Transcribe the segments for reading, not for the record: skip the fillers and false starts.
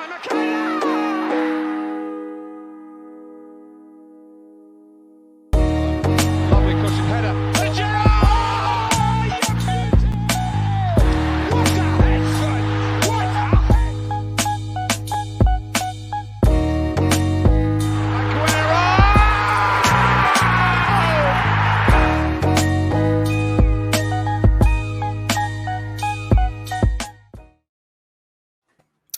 Lovely cushion header. And Gerrard! What a head, son! What a head! Aguero!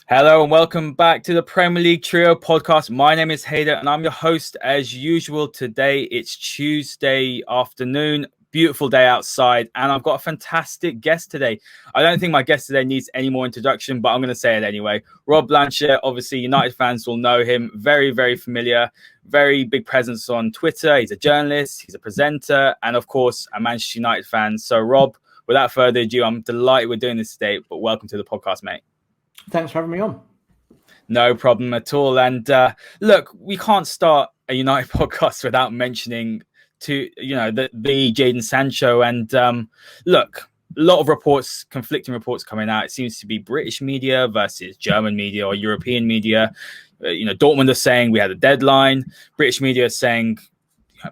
Hello and welcome back to the Premier League Trio podcast. My name is Hayder and I'm your host as usual. Today it's Tuesday afternoon, beautiful day outside, and I've got a fantastic guest today. I don't think my guest today needs any more introduction, but I'm going to say it anyway. Rob Blanchette, obviously United fans will know him, very, very familiar, very big presence on Twitter. He's a journalist, he's a presenter, and of course a Manchester United fan. So Rob, without further ado, I'm delighted we're doing this today, but welcome to the podcast, mate. Thanks for having me on. No problem at all. And look, we can't start a United podcast without mentioning the Jadon Sancho. And look, a lot of reports, conflicting reports coming out. It seems to be British media versus German media or European media. Dortmund are saying we had a deadline. British media are saying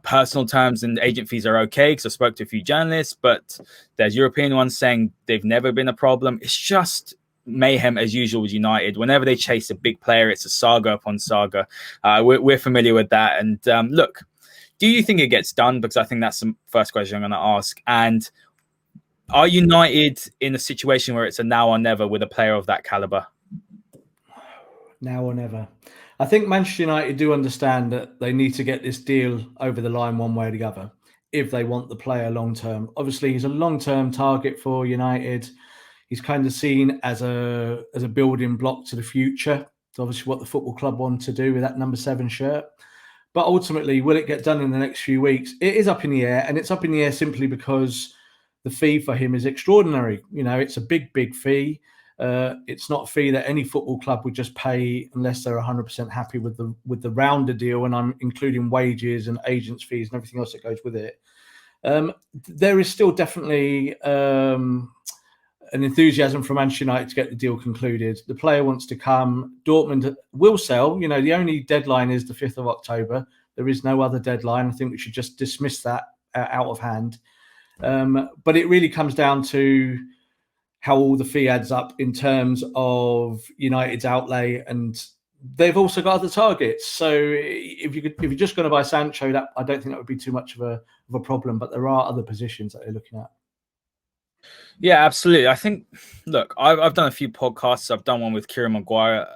personal terms and agent fees are okay, because I spoke to a few journalists, but there's European ones saying they've never been a problem. It's just mayhem as usual with United. Whenever they chase a big player, it's a saga upon saga. We're familiar with that. And look, do you think it gets done? Because I think that's the first question I'm going to ask. And are United in a situation where it's a now or never with a player of that caliber? Now or never. I think Manchester United do understand that they need to get this deal over the line one way or the other if they want the player long term. Obviously, he's a long-term target for United. He's kind of seen as a building block to the future. It's obviously what the football club want to do with that number 7 shirt. But ultimately, will it get done in the next few weeks? It is up in the air, and it's up in the air simply because the fee for him is extraordinary. It's a big, big fee. It's not a fee that any football club would just pay unless they're 100% happy with the rounder deal, and I'm including wages and agents' fees and everything else that goes with it. There is still definitely an enthusiasm for Manchester United to get the deal concluded. The player wants to come. Dortmund will sell. The only deadline is the 5th of October. There is no other deadline. I think we should just dismiss that out of hand. But it really comes down to how all the fee adds up in terms of United's outlay, and they've also got other targets. So if you're just going to buy Sancho, that I don't think that would be too much of a problem. But there are other positions that they're looking at. Yeah, absolutely. I think, look, I've done a few podcasts. I've done one with Kieran Maguire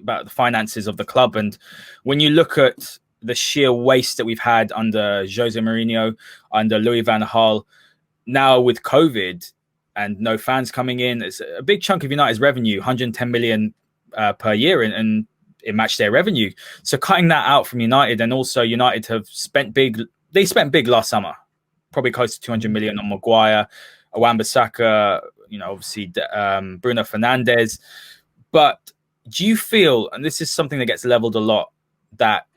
about the finances of the club. And when you look at the sheer waste that we've had under Jose Mourinho, under Louis van Gaal, now with COVID and no fans coming in, it's a big chunk of United's revenue, 110 million per year in match day revenue. So cutting that out from United, and also United have spent big. They spent big last summer, probably close to 200 million on Maguire, Wan-Bissaka, obviously Bruno Fernandes. But do you feel, and this is something that gets leveled a lot, that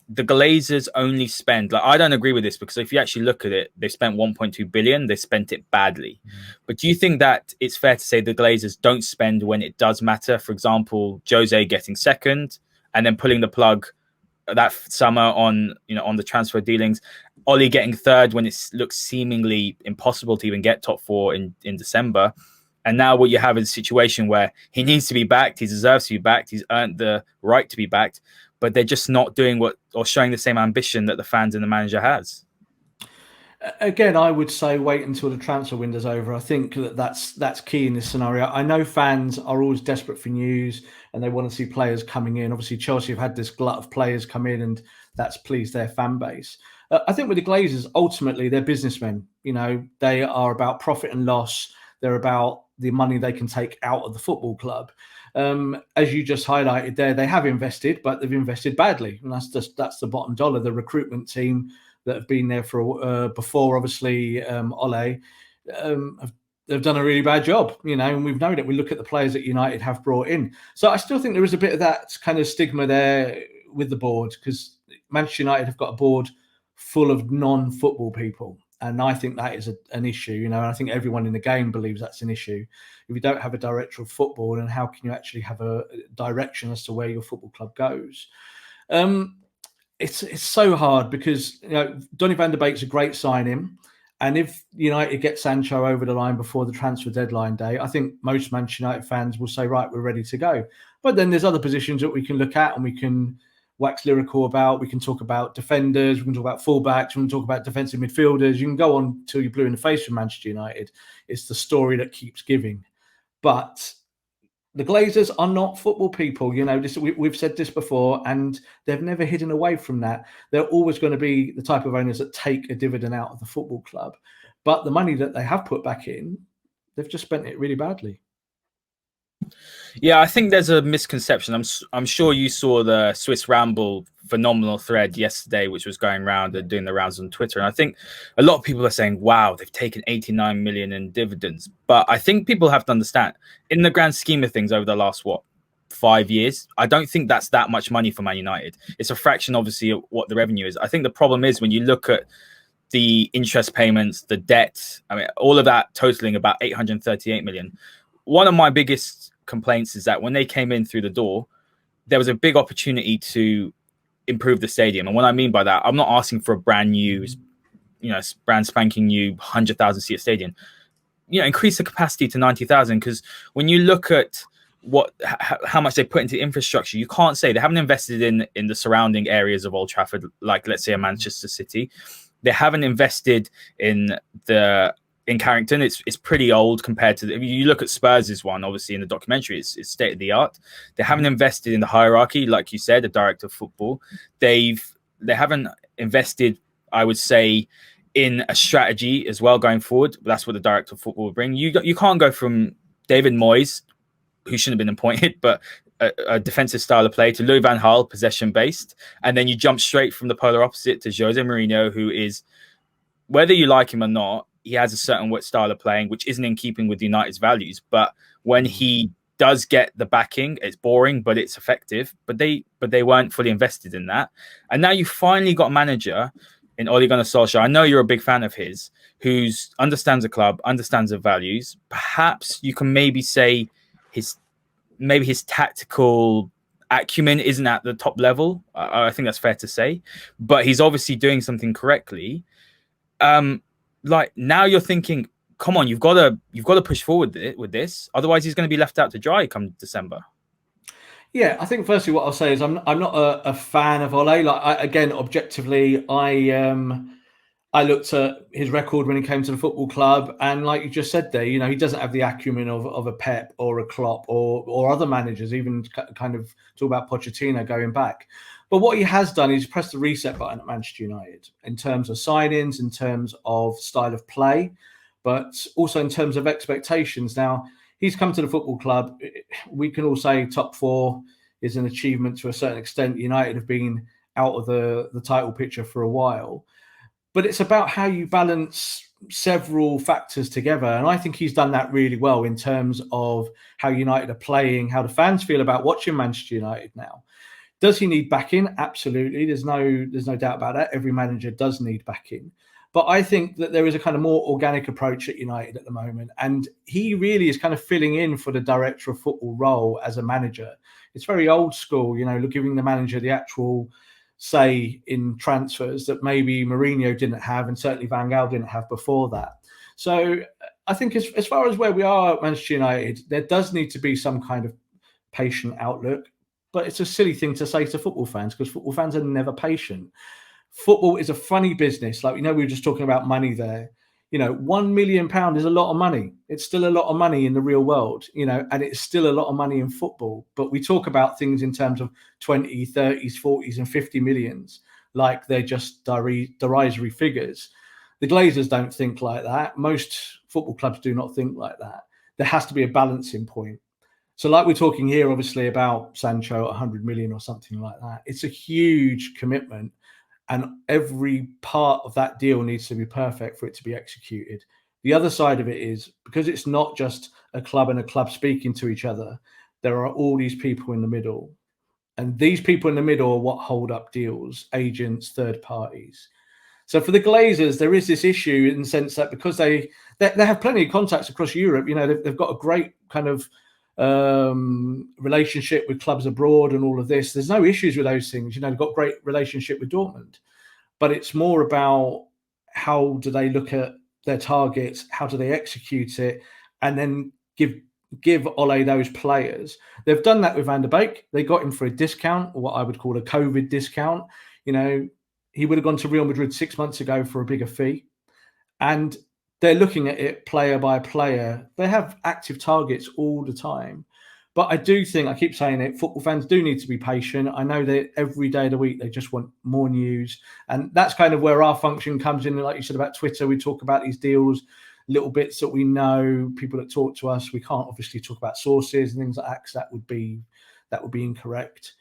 the Glazers only spend, I don't agree with this, because if you actually look at it, they spent 1.2 billion, they spent it badly. But do you think that it's fair to say the Glazers don't spend when it does matter? For example, Jose getting second and then pulling the plug that summer on the transfer dealings, Oli getting third when it looks seemingly impossible to even get top 4 in December. And now what you have is a situation where he needs to be backed, he deserves to be backed, he's earned the right to be backed, but they're just not doing or showing the same ambition that the fans and the manager has. Again, I would say wait until the transfer window's over. I think that's key in this scenario. I know fans are always desperate for news and they want to see players coming in. Obviously, Chelsea have had this glut of players come in, and that's pleased their fan base. I think with the Glazers, ultimately, they're businessmen. They are about profit and loss. They're about the money they can take out of the football club. As you just highlighted there, they have invested, but they've invested badly. And that's the bottom dollar. The recruitment team that have been there for before, obviously, Ole, they've done a really bad job, and we've known it. We look at the players that United have brought in. So I still think there is a bit of that kind of stigma there with the board, because Manchester United have got a board full of non-football people. And I think that is an issue, and I think everyone in the game believes that's an issue. If you don't have a director of football, then how can you actually have a direction as to where your football club goes? It's so hard because Donny van der Beek's a great signing. And if United get Sancho over the line before the transfer deadline day, I think most Manchester United fans will say, right, we're ready to go. But then there's other positions that we can look at and we can wax lyrical about. We can talk about defenders, we can talk about fullbacks, we can talk about defensive midfielders. You can go on till you're blue in the face with Manchester United. It's the story that keeps giving. But the Glazers are not football people. We've said this before, and they've never hidden away from that. They're always going to be the type of owners that take a dividend out of the football club. But the money that they have put back in, they've just spent it really badly. Yeah, I think there's a misconception. I'm sure you saw the Swiss Ramble phenomenal thread yesterday, which was going around and doing the rounds on Twitter. And I think a lot of people are saying, wow, they've taken 89 million in dividends. But I think people have to understand, in the grand scheme of things over the last, 5 years, I don't think that's that much money for Man United. It's a fraction, obviously, of what the revenue is. I think the problem is when you look at the interest payments, the debt, all of that totaling about 838 million. One of my biggest complaints is that when they came in through the door, there was a big opportunity to improve the stadium. And what I mean by that, I'm not asking for a brand new, brand spanking new 100,000 seat stadium. Increase the capacity to 90,000, because when you look at how much they put into infrastructure, you can't say they haven't invested in the surrounding areas of Old Trafford, like let's say a Manchester City. They haven't invested in Carrington. It's pretty old compared to you look at Spurs' one, obviously in the documentary, it's state of the art. They haven't invested in the hierarchy, like you said, the director of football. They haven't invested, I would say, in a strategy as well going forward. That's what the director of football will bring. You can't go from David Moyes, who shouldn't have been appointed, but a defensive style of play, to Louis van Gaal, possession based, and then you jump straight from the polar opposite to Jose Mourinho, who is, whether you like him or not, he has a certain style of playing, which isn't in keeping with United's values. But when he does get the backing, it's boring, but it's effective. But they weren't fully invested in that. And now you finally got a manager in Ole Gunnar Solskjaer. I know you're a big fan of his, who understands the club, understands the values. Perhaps you can maybe say his tactical acumen isn't at the top level. I think that's fair to say. But he's obviously doing something correctly. Like now you're thinking, come on, you've got to push forward with this. Otherwise, he's going to be left out to dry come December. Yeah, I think firstly what I'll say is I'm not a fan of Ole. Again, objectively, I looked at his record when he came to the football club, and like you just said there, he doesn't have the acumen of a Pep or a Klopp or other managers, even kind of talk about Pochettino going back. But what he has done is press the reset button at Manchester United in terms of signings, in terms of style of play, but also in terms of expectations. Now, he's come to the football club. We can all say top four is an achievement to a certain extent. United have been out of the title picture for a while. But it's about how you balance several factors together. And I think he's done that really well in terms of how United are playing, how the fans feel about watching Manchester United now. Does he need backing? Absolutely. There's no doubt about that. Every manager does need backing. But I think that there is a kind of more organic approach at United at the moment. And he really is kind of filling in for the director of football role as a manager. It's very old school, giving the manager the actual say in transfers that maybe Mourinho didn't have, and certainly Van Gaal didn't have before that. So I think as far as where we are at Manchester United, there does need to be some kind of patient outlook. But it's a silly thing to say to football fans, because football fans are never patient. Football is a funny business. Like, we were just talking about money there. £1 million is a lot of money. It's still a lot of money in the real world, and it's still a lot of money in football. But we talk about things in terms of 20, 30s, 40s and 50 millions, like they're just derisory figures. The Glazers don't think like that. Most football clubs do not think like that. There has to be a balancing point. So like we're talking here, obviously, about Sancho, 100 million or something like that. It's a huge commitment. And every part of that deal needs to be perfect for it to be executed. The other side of it is, because it's not just a club and a club speaking to each other, there are all these people in the middle. And these people in the middle are what hold up deals, agents, third parties. So for the Glazers, there is this issue in the sense that because they have plenty of contacts across Europe, they've got a great kind of relationship with clubs abroad and all of this. There's no issues with those things. They've got great relationship with Dortmund, but it's more about how do they look at their targets, how do they execute it, and then give Ole those players. They've done that with Van der Beek. They got him for a discount, or what I would call a COVID discount. He would have gone to Real Madrid 6 months ago for a bigger fee. And they're looking at it player by player. They have active targets all the time. But I do think, I keep saying it, football fans do need to be patient. I know that every day of the week, they just want more news. And that's kind of where our function comes in. Like you said about Twitter, we talk about these deals, little bits that we know, people that talk to us. We can't obviously talk about sources and things like that, because that would be incorrect.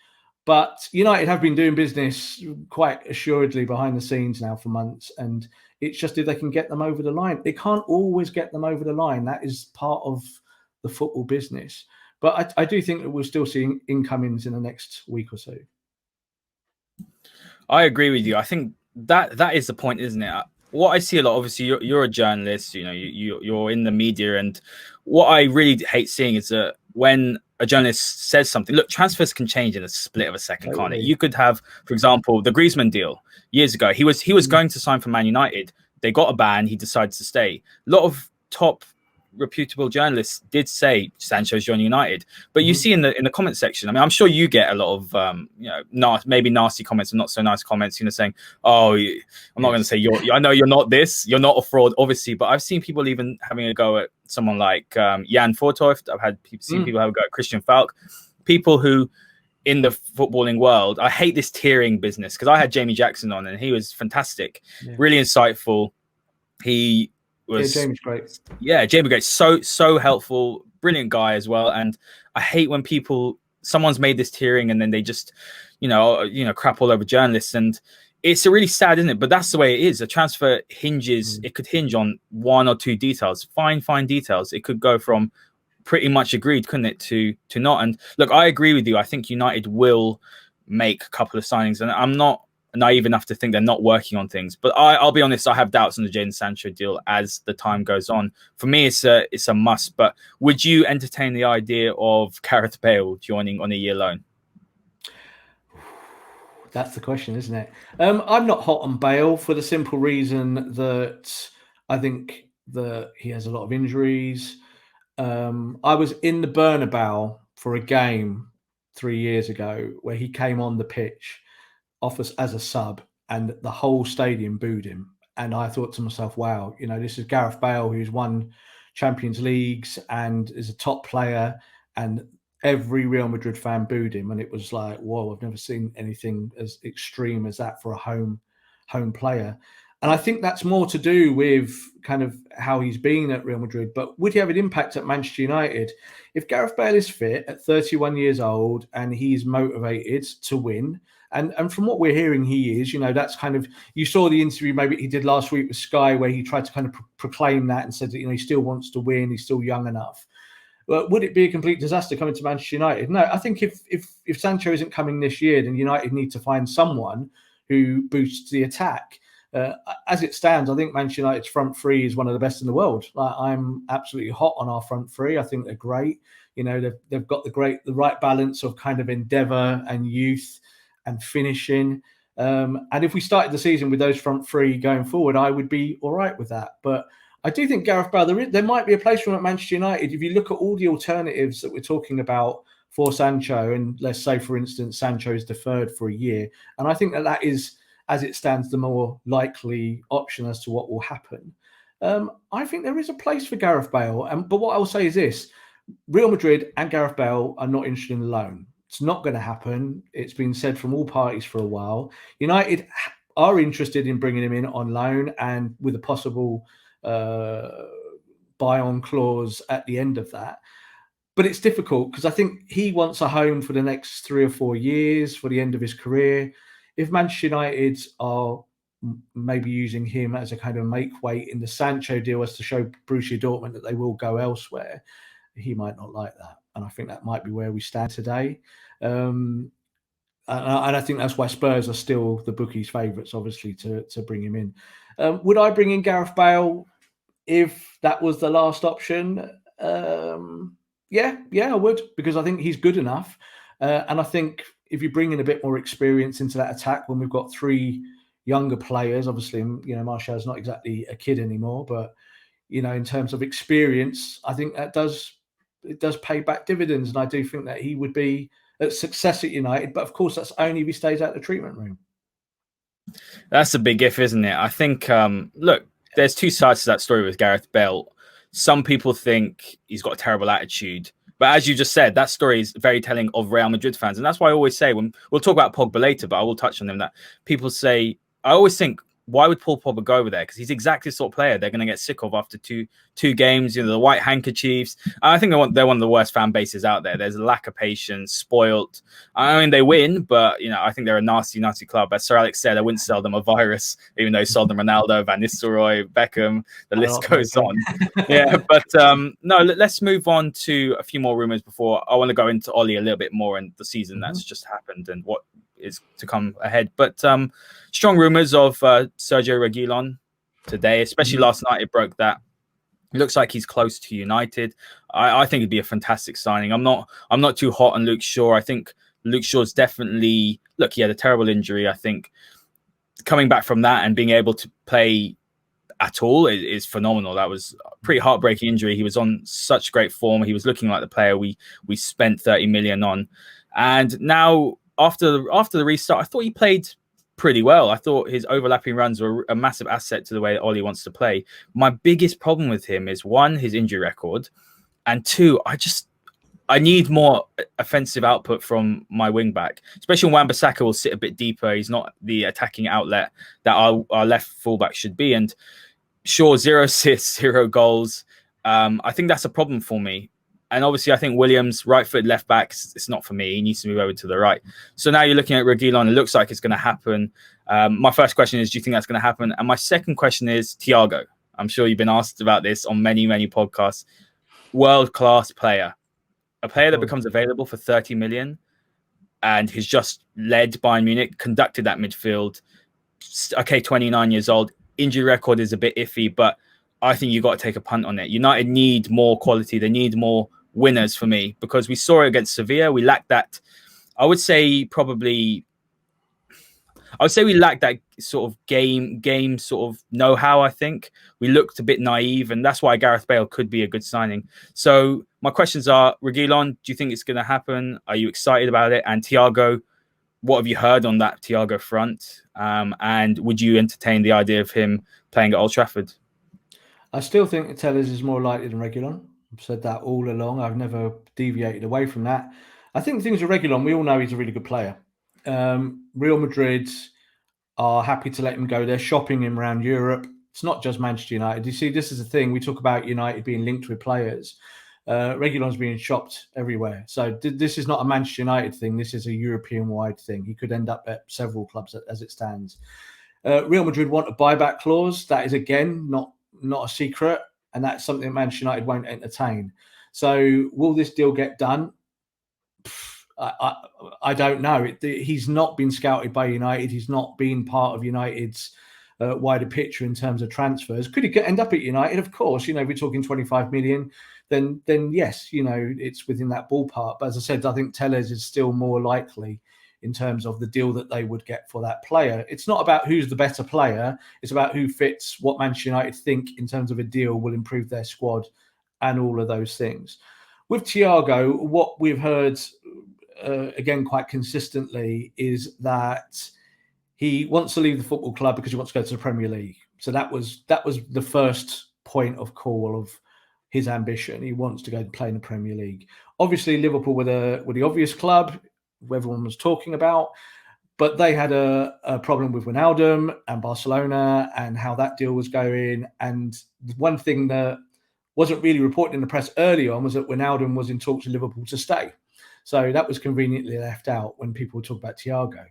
But United have been doing business quite assuredly behind the scenes now for months. And it's just if they can get them over the line. They can't always get them over the line. That is part of the football business. But I do think that we'll still see incomings in the next week or so. I agree with you. I think that is the point, isn't it? What I see a lot, obviously, you're a journalist, you're in the media. And what I really hate seeing is that when a journalist says something, look, transfers can change in a split of a second, can't it? You could have, for example, the Griezmann deal years ago. He was going to sign for Man United. They got a ban. He decided to stay. A lot of top reputable journalists did say Sancho's joining United, but you see in the comment section, I mean, I'm sure you get a lot of maybe nasty comments and not so nice comments, saying, "Oh, I'm not going to say I know you're not this, you're not a fraud, obviously." But I've seen people even having a go at someone like Jan Fortoft. I've seen people have a go at Christian Falk, people who in the footballing world. I hate this tiering business, because I had Jamie Jackson on and he was fantastic, really insightful. He was Jamie's great. Yeah, Jamie great. So helpful, brilliant guy as well. And I hate when someone's made this tiering and then they just, crap all over journalists. And it's really sad, isn't it? But that's the way it is. A transfer hinges. It could hinge on one or two details, fine details. It could go from pretty much agreed, couldn't it, to not. And look, I agree with you. I think United will make a couple of signings, and I'm not naive enough to think they're not working on things. But I'll be honest, I have doubts on the Jadon Sancho deal as the time goes on. For me, it's a must. But would you entertain the idea of Gareth Bale joining on a year loan? That's the question, isn't it? I'm not hot on Bale for the simple reason that I think that he has a lot of injuries. I was in the Bernabeu for a game 3 years ago where he came on the pitch off us as a sub, and the whole stadium booed him. And I thought to myself, wow, this is Gareth Bale, who's won Champions Leagues and is a top player, and every Real Madrid fan booed him. And it was like, whoa, I've never seen anything as extreme as that for a home player. And I think that's more to do with kind of how he's been at Real Madrid. But would he have an impact at Manchester United? If Gareth Bale is fit at 31 years old and he's motivated to win, and from what we're hearing, he is, that's kind of, you saw the interview maybe he did last week with Sky where he tried to kind of proclaim that and said that, he still wants to win, he's still young enough. But would it be a complete disaster coming to Manchester United? No, I think if Sancho isn't coming this year, then United need to find someone who boosts the attack. As it stands, I think Manchester United's front three is one of the best in the world. I'm absolutely hot on our front three. I think they're great. They've got the right balance of kind of endeavour and youth and finishing. And if we started the season with those front three going forward, I would be all right with that. But I do think Gareth Bale, there might be a place for him at Manchester United. If you look at all the alternatives that we're talking about for Sancho, and let's say, for instance, Sancho is deferred for a year, and I think that is, as it stands, the more likely option as to what will happen. I think there is a place for Gareth Bale. But what I will say is this: Real Madrid and Gareth Bale are not interested in a loan. It's not going to happen. It's been said from all parties for a while. United are interested in bringing him in on loan and with a possible buy-on clause at the end of that. But it's difficult because I think he wants a home for the next 3 or 4 years, for the end of his career. If Manchester United are maybe using him as a kind of make weight in the Sancho deal as to show Borussia Dortmund that they will go elsewhere, he might not like that. And I think that might be where we stand today. And I think that's why Spurs are still the bookies' favourites, obviously, to bring him in. Would I bring in Gareth Bale if that was the last option? Yeah, I would, because I think he's good enough. And I think if you bring in a bit more experience into that attack, when we've got 3 younger players, obviously, Martial's not exactly a kid anymore, but in terms of experience, I think that does pay back dividends, and I do think that he would be a success at United. But of course, that's only if he stays out the treatment room. That's a big if, isn't it? I think, look, there's 2 sides to that story with Gareth Bale. Some people think he's got a terrible attitude. But as you just said, that story is very telling of Real Madrid fans. And that's why I always say, when we'll talk about Pogba later, but I will touch on them, that people say, I always think, why would Paul Pogba go over there? Because he's exactly the sort of player they're going to get sick of after two games. The white handkerchiefs. I think they're one of the worst fan bases out there. There's a lack of patience, spoilt. I mean, they win, but I think they're a nasty, nasty club. As Sir Alex said, I wouldn't sell them a virus, even though he sold them Ronaldo, Van Nistelrooy, Beckham. The list goes on. Yeah, but no. Let's move on to a few more rumours before I want to go into Ollie a little bit more and the season that's just happened and what is to come ahead. But strong rumours of Sergio Reguilon today, especially last night. It broke that it looks like he's close to United. I think it'd be a fantastic signing. I'm not too hot on Luke Shaw. I think Luke Shaw's definitely, look, he had a terrible injury. I think coming back from that and being able to play at all is phenomenal. That was a pretty heartbreaking injury. He was on such great form. He was looking like the player we spent 30 million on. And now after the restart, I thought he played pretty well. I thought his overlapping runs were a massive asset to the way Ollie wants to play. My biggest problem with him is, 1, his injury record, and 2, I need more offensive output from my wing back, especially when Wan-Bissaka will sit a bit deeper. He's not the attacking outlet that our left fullback should be. And sure, 0 assists, 0 goals. I think that's a problem for me. And obviously, I think Williams, right foot, left back, it's not for me. He needs to move over to the right. So now you're looking at Reguilon. It looks like it's going to happen. My first question is, do you think that's going to happen? And my second question is Thiago. I'm sure you've been asked about this on many, many podcasts. World-class player. A player that becomes available for 30 million and he's just led Bayern Munich, conducted that midfield. Okay, 29 years old. Injury record is a bit iffy, but I think you've got to take a punt on it. United need more quality. They need more winners for me, because we saw it against Sevilla. We lacked that. I would say we lacked that sort of game sort of know-how. I think we looked a bit naive, and that's why Gareth Bale could be a good signing. So my questions are, Reguilon, do you think it's going to happen? Are you excited about it? And Thiago, what have you heard on that Thiago front? And would you entertain the idea of him playing at Old Trafford? I still think that Tellers is more likely than Reguilon. I've said that all along. I've never deviated away from that. I think things with Reguilon, we all know he's a really good player. Real Madrid are happy to let him go. They're shopping him around Europe. It's not just Manchester United. You see, this is the thing. We talk about United being linked with players. Reguilon's being shopped everywhere. So this is not a Manchester United thing. This is a European-wide thing. He could end up at several clubs as it stands. Real Madrid want a buyback clause. That is, again, not a secret, and that's something Manchester United won't entertain. So will this deal get done? I don't know. He's not been scouted by United. He's not been part of United's wider picture in terms of transfers. Could he end up at United? Of course. If we're talking 25 million, then yes, it's within that ballpark. But as I said, I think Tellez is still more likely in terms of the deal that they would get for that player. It's not about who's the better player. It's about who fits what Manchester United think in terms of a deal will improve their squad and all of those things. With Thiago, what we've heard, again, quite consistently, is that he wants to leave the football club because he wants to go to the Premier League. So that was the first point of call of his ambition. He wants to go and play in the Premier League. Obviously, Liverpool were the obvious club everyone was talking about, but they had a problem with Wijnaldum and Barcelona and how that deal was going. And one thing that wasn't really reported in the press early on was that Wijnaldum was in talks with Liverpool to stay. So that was conveniently left out when people talk about Thiago.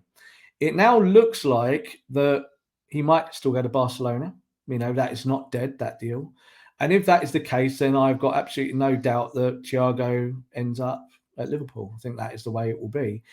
It now looks like that he might still go to Barcelona. That is not dead, that deal. And if that is the case, then I've got absolutely no doubt that Thiago ends up at Liverpool. I think that is the way it will be.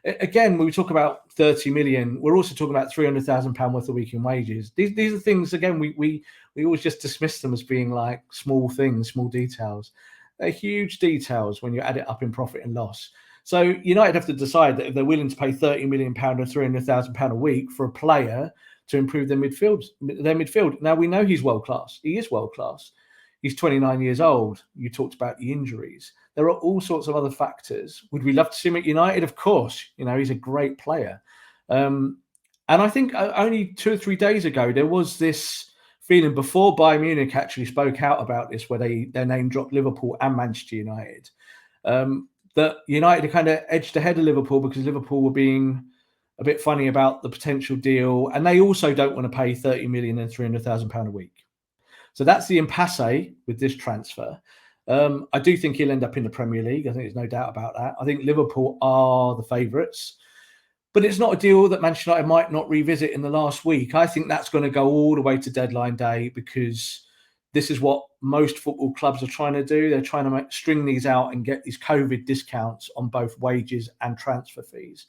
again, when we talk about 30 million, we're also talking about £300,000 worth a week in wages. These are things, again, we always just dismiss them as being like small things, small details. They're huge details when you add it up in profit and loss. So United have to decide that if they're willing to pay £30 million or £300,000 a week for a player to improve their midfield. Now, we know he's world class. He is world class. He's 29 years old. You talked about the injuries. There are all sorts of other factors. Would we love to see him at United? Of course. He's a great player. And I think only 2 or 3 days ago, there was this feeling before Bayern Munich actually spoke out about this, where their name dropped Liverpool and Manchester United, that United kind of edged ahead of Liverpool because Liverpool were being a bit funny about the potential deal. And they also don't want to pay £30 million and £300,000 a week. So that's the impasse with this transfer. I do think he'll end up in the Premier League. I think there's no doubt about that. I think Liverpool are the favourites. But it's not a deal that Manchester United might not revisit in the last week. I think that's going to go all the way to deadline day, because this is what most football clubs are trying to do. They're trying to string these out and get these COVID discounts on both wages and transfer fees.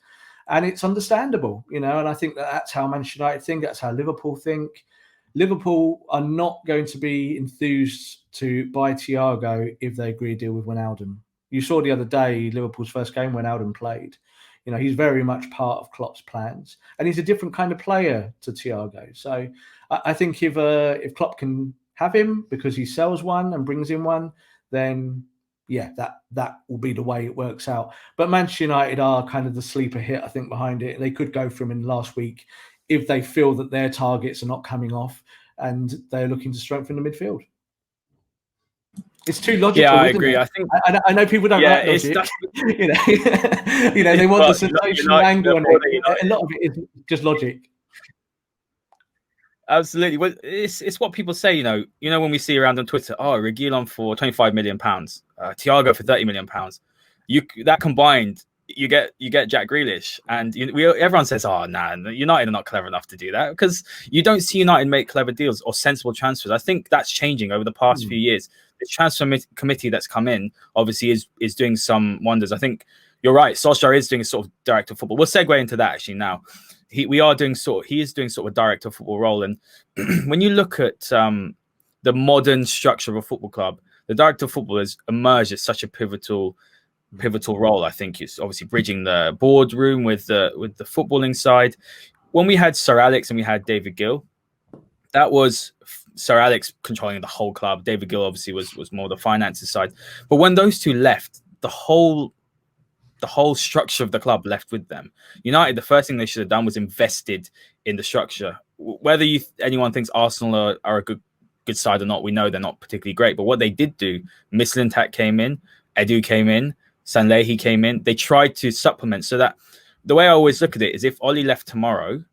And it's understandable, and I think that's how Manchester United think. That's how Liverpool think. Liverpool are not going to be enthused to buy Thiago if they agree a deal with Wijnaldum. You saw the other day, Liverpool's first game, Wijnaldum played. He's very much part of Klopp's plans, and he's a different kind of player to Thiago. So I think if Klopp can have him because he sells one and brings in one, then that will be the way it works out. But Manchester United are kind of the sleeper hit, I think, behind it. They could go for him in last week if they feel that their targets are not coming off and they're looking to strengthen the midfield. It's too logical. Yeah, I isn't agree. it? I think I know people don't like logic. They want the sensational angle on it. A lot of it is just logic. Absolutely. Well, it's what people say. When we see around on Twitter, Reguilon for £25 million, Thiago for £30 million. That combined, you get Jack Grealish, and everyone says, United are not clever enough to do that, because you don't see United make clever deals or sensible transfers. I think that's changing over the past few years. The transfer committee that's come in obviously is doing some wonders. I think you're right. Solskjaer is doing a sort of director of football. We'll segue into that actually now. He is doing sort of a director of football role, and when you look at the modern structure of a football club, the director of football has emerged as such a pivotal role. I think it's obviously bridging the boardroom with the footballing side. When we had Sir Alex and we had David Gill, that was Sir Alex controlling the whole club. David Gill obviously was more the finances side. But when those two left, the whole structure of the club left with them. United, the first thing they should have done was invested in the structure. Whether anyone thinks Arsenal are a good side or not, we know they're not particularly great. But what they did do, Mislintat came in, Edu came in, Sanlehi came in. They tried to supplement, so that the way I always look at it is, if Oli left tomorrow,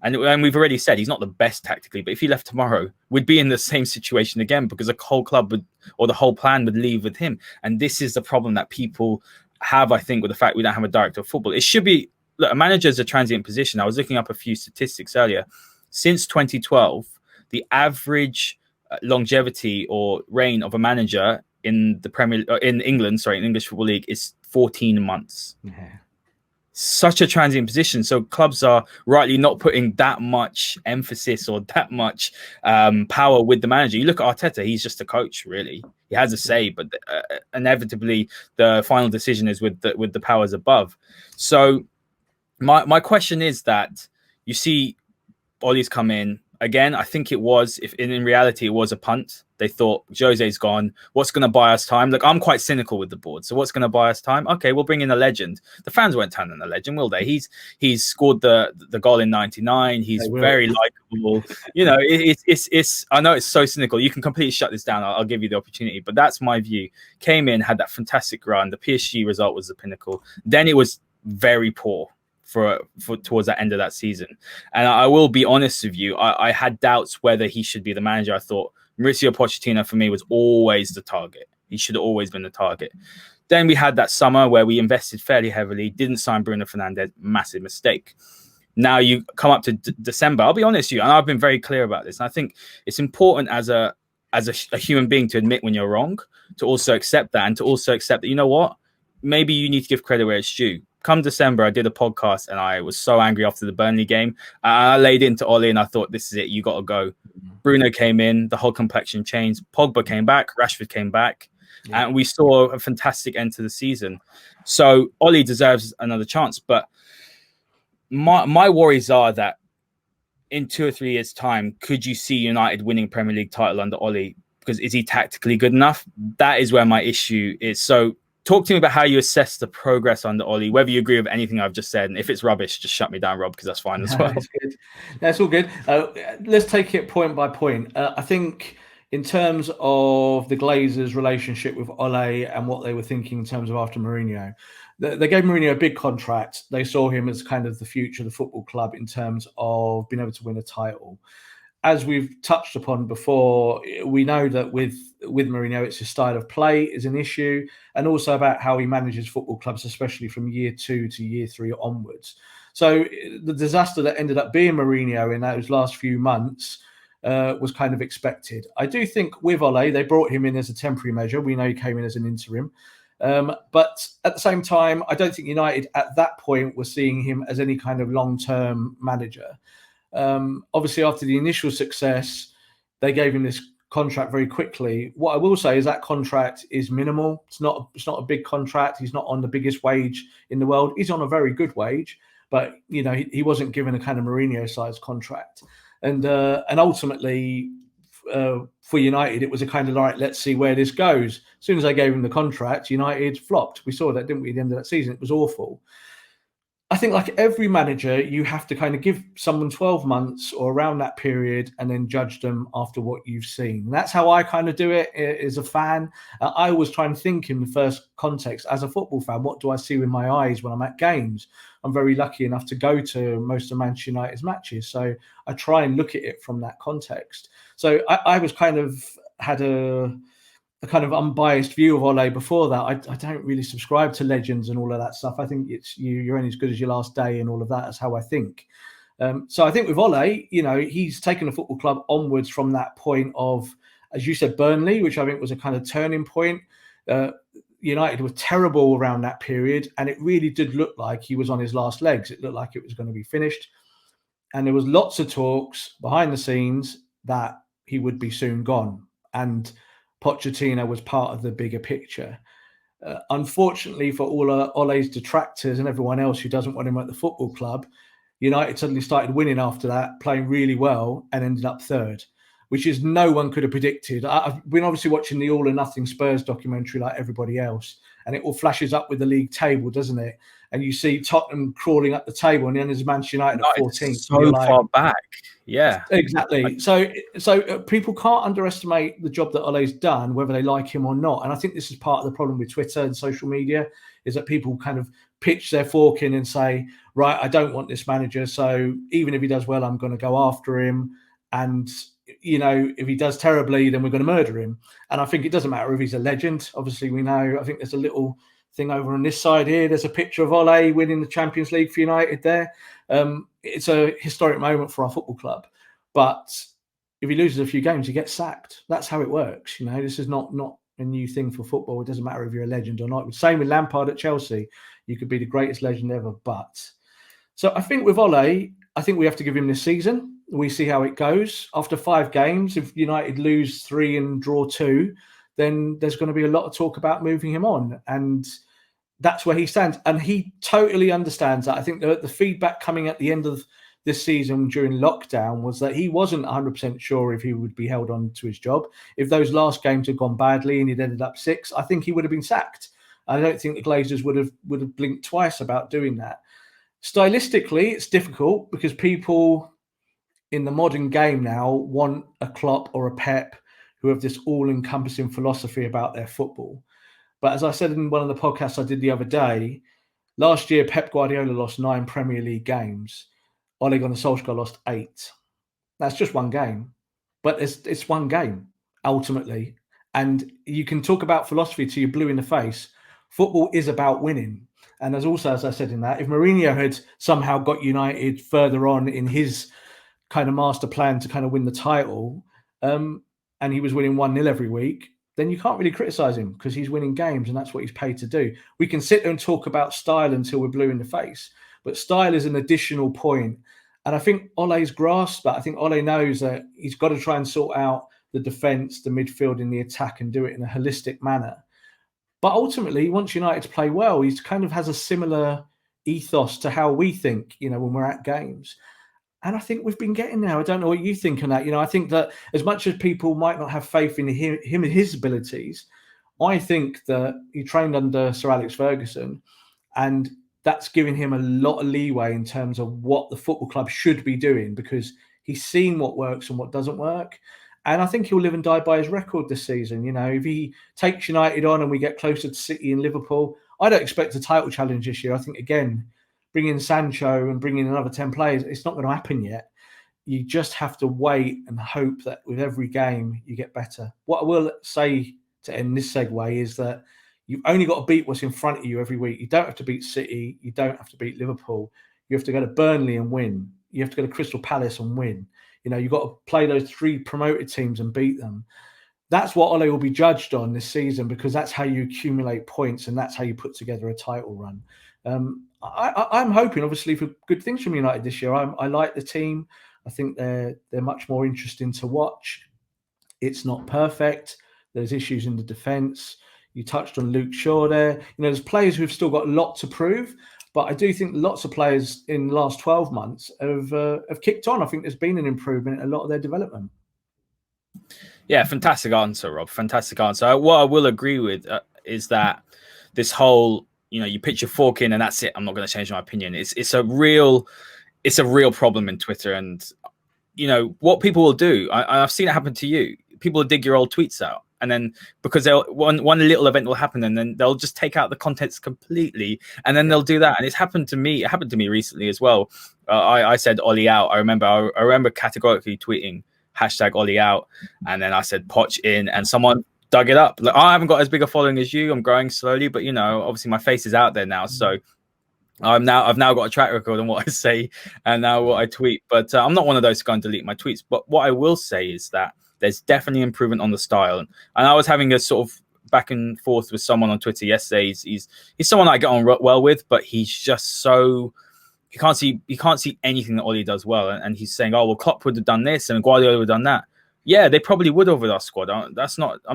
and we've already said he's not the best tactically, but if he left tomorrow, we'd be in the same situation again, because the whole club the whole plan would leave with him. And this is the problem that people have, I think, with the fact we don't have a director of football. It should be, a manager is a transient position. I was looking up a few statistics earlier. Since 2012, the average longevity or reign of a manager in English Football League is 14 months. Yeah. Such a transient position. So clubs are rightly not putting that much emphasis or that much power with the manager. You look at Arteta, he's just a coach, really. He has a say, but inevitably the final decision is with the powers above. So my question is that you see Ollie's come in. Again, I think it was, if in reality it was a punt. They thought, Jose's gone. What's going to buy us time? Look, I'm quite cynical with the board. So what's going to buy us time? Okay, we'll bring in a legend. The fans won't turn on a legend, will they? He's scored the goal in '99. He's very likable. It's. I know it's so cynical. You can completely shut this down. I'll give you the opportunity, but that's my view. Came in, had that fantastic run. The PSG result was the pinnacle. Then it was very poor for towards the end of that season. And I will be honest with you, I had doubts whether he should be the manager. I thought Mauricio Pochettino for me was always the target. He should have always been the target. Then we had that summer where we invested fairly heavily, didn't sign Bruno Fernandes, massive mistake. Now you come up to December. I'll be honest with you, and I've been very clear about this. And I think it's important as a human being to admit when you're wrong, to also accept that, and to also accept that, you know what, maybe you need to give credit where it's due. come December, I did a podcast and I was so angry after the Burnley game. I laid into Ollie and I thought, this is it. You got to go. Bruno came in. The whole complexion changed. Pogba came back. Rashford came back. Yeah. And we saw a fantastic end to the season. So Ollie deserves another chance. But my worries are that in 2 or 3 years' time, could you see United winning Premier League title under Ollie? Because is he tactically good enough? That is where my issue is. So talk to me about how you assess the progress under Ollie, whether you agree with anything I've just said. And if it's rubbish, just shut me down, Rob, because that's fine as well. That's good. That's all good. Let's take it point by point. I think in terms of the Glazers' relationship with Ole and what they were thinking in terms of after Mourinho, they gave Mourinho a big contract. They saw him as kind of the future of the football club in terms of being able to win a title. As we've touched upon before, we know that with Mourinho, it's his style of play is an issue, and also about how he manages football clubs, especially from year 2 to year 3 onwards. So the disaster that ended up being Mourinho in those last few months was kind of expected. I do think with Ole, they brought him in as a temporary measure. We know he came in as an interim. But at the same time, I don't think United at that point were seeing him as any kind of long-term manager. Obviously, after the initial success, they gave him this contract very quickly. What I will say is that contract is minimal. It's not a big contract. He's not on the biggest wage in the world. He's on a very good wage, but you know he wasn't given a kind of Mourinho-sized contract. And ultimately, for United, it was a kind of like, let's see where this goes. As soon as they gave him the contract, United flopped. We saw that, didn't we, at the end of that season? It was awful. I think like every manager, you have to kind of give someone 12 months or around that period and then judge them after what you've seen. And that's how I kind of do it as a fan. I always try and think in the first context as a football fan, what do I see with my eyes when I'm at games? I'm very lucky enough to go to most of Manchester United's matches. So I try and look at it from that context. So I was kind of had a kind of unbiased view of Ole before that. I don't really subscribe to legends and all of that stuff. I think it's you're only as good as your last day and all of that. That's how I think. So I think with Ole, you know, he's taken the football club onwards from that point of, as you said, Burnley, which I think was a kind of turning point. United were terrible around that period, and it really did look like he was on his last legs. It looked like it was going to be finished. And there was lots of talks behind the scenes that he would be soon gone. And Pochettino was part of the bigger picture. Unfortunately for all Ole's detractors and everyone else who doesn't want him at the football club, United suddenly started winning after that, playing really well, and ended up third, which is no one could have predicted. I've been obviously watching the All or Nothing Spurs documentary like everybody else, and it all flashes up with the league table, doesn't it? And you see Tottenham crawling up the table, and then there's Manchester United at 14th. So far back. Yeah. Exactly. So people can't underestimate the job that Ole's done, whether they like him or not. And I think this is part of the problem with Twitter and social media, is that people kind of pitch their fork in and say, right, I don't want this manager, so even if he does well, I'm going to go after him. And, you know, if he does terribly, then we're going to murder him. And I think it doesn't matter if he's a legend. Obviously, we know, I think there's a little thing over on this side here. There's a picture of Ole winning the Champions League for United there. It's a historic moment for our football club. But if he loses a few games, he gets sacked. That's how it works. You know, this is not a new thing for football. It doesn't matter if you're a legend or not. Same with Lampard at Chelsea. You could be the greatest legend ever. But so I think with Ole, I think we have to give him this season. We see how it goes. After 5 games, if United lose 3 and draw 2, then there's going to be a lot of talk about moving him on. And that's where he stands. And he totally understands that. I think the feedback coming at the end of this season during lockdown was that he wasn't 100% sure if he would be held on to his job. If those last games had gone badly and he'd ended up 6, I think he would have been sacked. I don't think the Glazers would have blinked twice about doing that. Stylistically, it's difficult because people in the modern game now want a Klopp or a Pep who have this all-encompassing philosophy about their football. But as I said in one of the podcasts I did the other day, last year Pep Guardiola lost 9 Premier League games. Ole Gunnar Solskjaer lost 8. That's just one game. But it's one game, ultimately. And you can talk about philosophy till you're blue in the face. Football is about winning. And as I said in that, if Mourinho had somehow got United further on in his kind of master plan to kind of win the title, and he was winning 1-0 every week, then you can't really criticise him because he's winning games and that's what he's paid to do. We can sit there and talk about style until we're blue in the face, but style is an additional point. And I think Ole's grasped that. I think Ole knows that he's got to try and sort out the defence, the midfield, and the attack and do it in a holistic manner. But ultimately, he wants United to play well. He kind of has a similar ethos to how we think, when we're at games. And I think we've been getting there. I don't know what you think on that. I think that as much as people might not have faith in him and his abilities, I think that he trained under Sir Alex Ferguson, and that's giving him a lot of leeway in terms of what the football club should be doing, because he's seen what works and what doesn't work. And I think he'll live and die by his record this season. If he takes United on and we get closer to City and Liverpool, I don't expect a title challenge this year. I think, again, bringing Sancho and bringing another 10 players, it's not going to happen yet. You just have to wait and hope that with every game you get better. What I will say to end this segue is that you've only got to beat what's in front of you every week. You don't have to beat City. You don't have to beat Liverpool. You have to go to Burnley and win. You have to go to Crystal Palace and win. You've got to play those 3 promoted teams and beat them. That's what Ole will be judged on this season, because that's how you accumulate points and that's how you put together a title run. I'm hoping, obviously, for good things from United this year. I like the team. I think they're much more interesting to watch. It's not perfect. There's issues in the defence. You touched on Luke Shaw there. There's players who've still got a lot to prove, but I do think lots of players in the last 12 months have kicked on. I think there's been an improvement in a lot of their development. Yeah, fantastic answer, Rob. Fantastic answer. What I will agree with is that this whole, you pitch your fork in and that's it. I'm not going to change my opinion. It's a real problem in Twitter. And, what people will do, I've seen it happen to you. People will dig your old tweets out. And then because one little event will happen, and then they'll just take out the contents completely, and then they'll do that. And it's happened to me. It happened to me recently as well. I said Ollie out. I remember categorically tweeting #Ollie out, and then I said Poch in, and someone dug it up. Like, I haven't got as big a following as you. I'm growing slowly, but obviously my face is out there now. So I've now got a track record on what I say and now what I tweet. But I'm not one of those to go and delete my tweets. But what I will say is that there's definitely improvement on the style. And I was having a sort of back and forth with someone on Twitter yesterday. He's someone I get on well with, but he's just so he can't see anything that Ollie does well. And he's saying, oh, well, Klopp would have done this and Guardiola would have done that. Yeah, they probably would have with our squad. I'm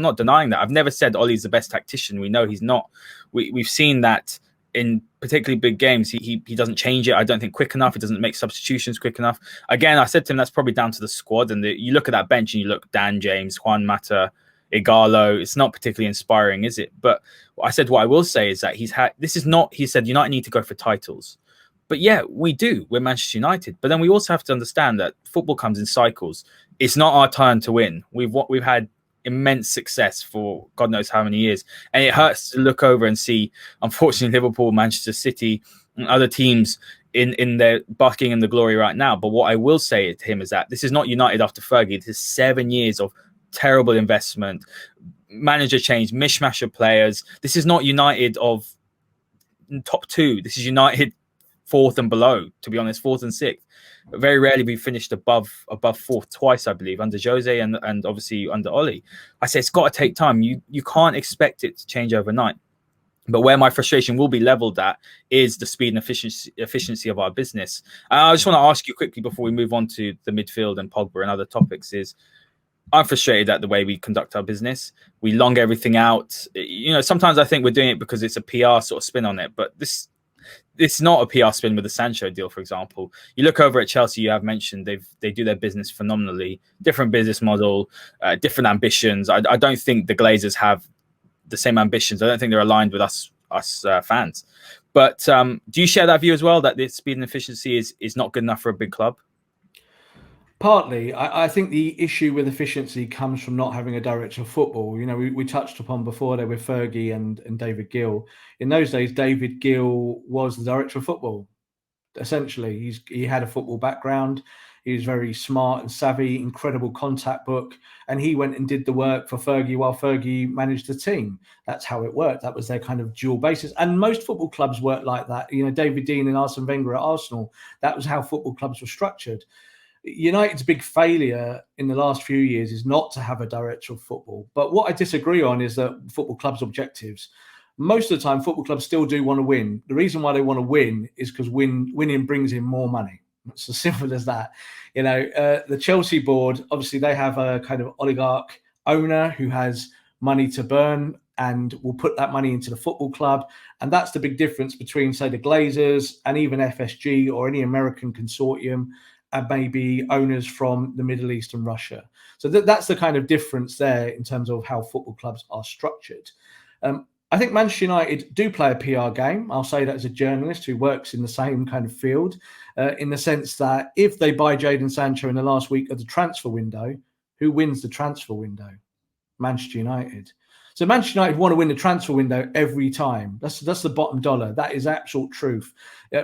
not denying that. I've never said Ollie's the best tactician. We know he's not. We've seen that in particularly big games. He doesn't change it, I don't think, quick enough. He doesn't make substitutions quick enough. Again, I said to him, that's probably down to the squad. And you look at that bench and you look Dan James, Juan Mata, Igalo. It's not particularly inspiring, is it? But I said what I will say is that he said United need to go for titles. But yeah, we do. We're Manchester United. But then we also have to understand that football comes in cycles. It's not our turn to win. We've had immense success for God knows how many years. And it hurts to look over and see, unfortunately, Liverpool, Manchester City, and other teams in their basking in the glory right now. But what I will say to him is that this is not United after Fergie. This is 7 years of terrible investment, manager change, mishmash of players. This is not United of top 2. This is United 4th and below, to be honest, 4th and 6th. Very rarely we finished above 4th twice, I believe, under Jose and obviously under Ollie. I say it's got to take time. You can't expect it to change overnight. But where my frustration will be leveled at is the speed and efficiency of our business. I just want to ask you quickly before we move on to the midfield and Pogba and other topics is, I'm frustrated at the way we conduct our business. We long everything out. Sometimes I think we're doing it because it's a PR sort of spin on it, but it's not a PR spin with the Sancho deal, for example. You look over at Chelsea, you have mentioned they do their business phenomenally. Different business model, different ambitions. I don't think the Glazers have the same ambitions. I don't think they're aligned with us fans. But do you share that view as well, that the speed and efficiency is not good enough for a big club? Partly. I think the issue with efficiency comes from not having a director of football. We touched upon before there with Fergie and David Gill. In those days, David Gill was the director of football. Essentially, he had a football background. He was very smart and savvy, incredible contact book. And he went and did the work for Fergie while Fergie managed the team. That's how it worked. That was their kind of dual basis. And most football clubs work like that. David Dean and Arsene Wenger at Arsenal, that was how football clubs were structured. United's big failure in the last few years is not to have a director of football. But what I disagree on is that football clubs' objectives. Most of the time, football clubs still do want to win. The reason why they want to win is because winning brings in more money. It's as simple as that. The Chelsea board, obviously, they have a kind of oligarch owner who has money to burn and will put that money into the football club. And that's the big difference between, say, the Glazers and even FSG or any American consortium and maybe owners from the Middle East and Russia. So that's the kind of difference there in terms of how football clubs are structured. I think Manchester United do play a PR game. I'll say that as a journalist who works in the same kind of field, in the sense that if they buy Jadon Sancho in the last week of the transfer window, who wins the transfer window? Manchester United. So Manchester United want to win the transfer window every time. That's the bottom dollar. That is actual truth.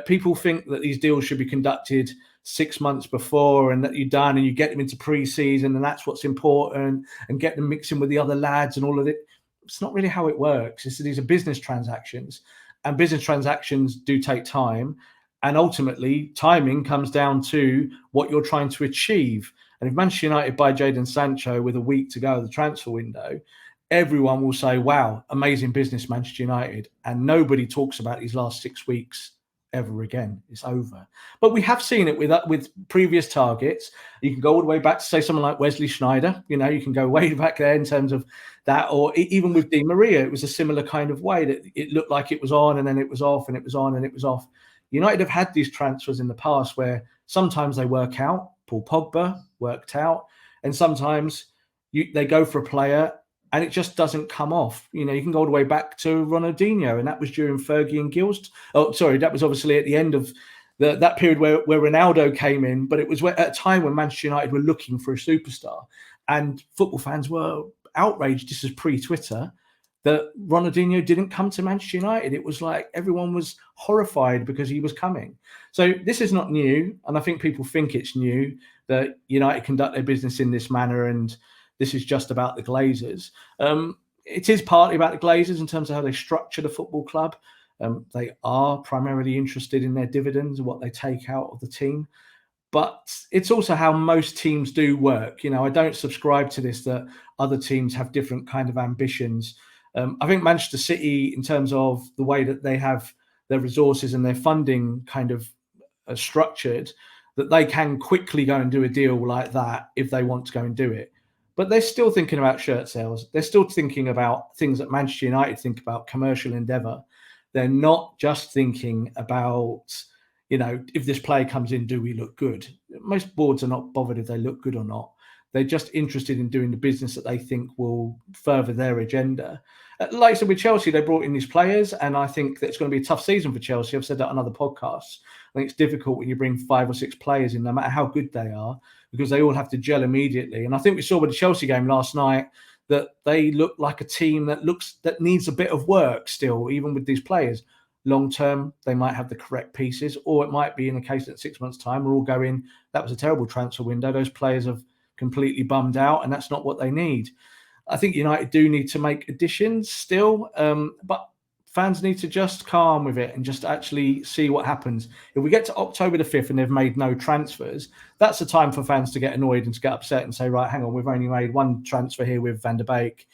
People think that these deals should be conducted 6 months before and that you're done and you get them into pre-season and that's what's important and get them mixing with the other lads and all of it. It's not really how it works. These are business transactions, and business transactions do take time. And ultimately, timing comes down to what you're trying to achieve. And if Manchester United buy Jadon Sancho with a week to go of the transfer window, everyone will say, wow, amazing business, Manchester United. And nobody talks about these last 6 weeks ever again. It's over. But we have seen it with previous targets. You can go all the way back to, say, someone like Wesley Sneijder. You can go way back there in terms of that. Or even with Di Maria, it was a similar kind of way that it looked like it was on and then it was off and it was on and it was off. United have had these transfers in the past where sometimes they work out. Paul Pogba worked out. And sometimes they go for a player and it just doesn't come off. You can go all the way back to Ronaldinho, and that was during Fergie and Gills. Oh, sorry, that was obviously at the end of that period where Ronaldo came in, but it was at a time when Manchester United were looking for a superstar. And football fans were outraged, this is pre-Twitter, that Ronaldinho didn't come to Manchester United. It was like everyone was horrified because he was coming. So this is not new, and I think people think it's new that United conduct their business in this manner and this is just about the Glazers. It is partly about the Glazers in terms of how they structure the football club. They are primarily interested in their dividends and what they take out of the team. But it's also how most teams do work. I don't subscribe to this that other teams have different kind of ambitions. I think Manchester City, in terms of the way that they have their resources and their funding kind of structured, that they can quickly go and do a deal like that if they want to go and do it. But they're still thinking about shirt sales. They're still thinking about things that Manchester United think about, commercial endeavour. They're not just thinking about, if this player comes in, do we look good? Most boards are not bothered if they look good or not. They're just interested in doing the business that they think will further their agenda. Like I said, with Chelsea, they brought in these players, and I think that it's going to be a tough season for Chelsea. I've said that on other podcasts. I think it's difficult when you bring 5 or 6 players in, no matter how good they are, because they all have to gel immediately. And I think we saw with the Chelsea game last night that they look like a team that needs a bit of work still, even with these players. Long term, they might have the correct pieces, or it might be in the case that 6 months' time we're all going, that was a terrible transfer window. Those players have completely bummed out, and that's not what they need. I think United do need to make additions still, but fans need to just calm with it and just actually see what happens. If we get to October the 5th and they've made no transfers, that's the time for fans to get annoyed and to get upset and say, right, hang on, we've only made one transfer here with Van der Beek